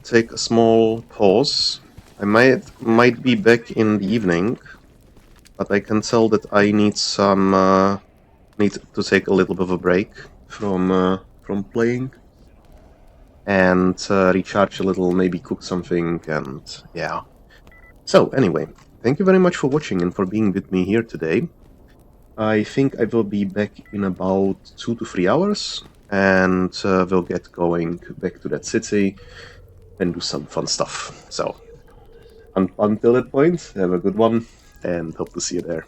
take a small pause. I might be back in the evening, but I can tell that I need to take a little bit of a break from playing and recharge a little, maybe cook something, and yeah. So anyway, thank you very much for watching and for being with me here today. I think I will be back in about 2 to 3 hours, and we'll get going back to that city and do some fun stuff. So until that point, have a good one, and hope to see you there.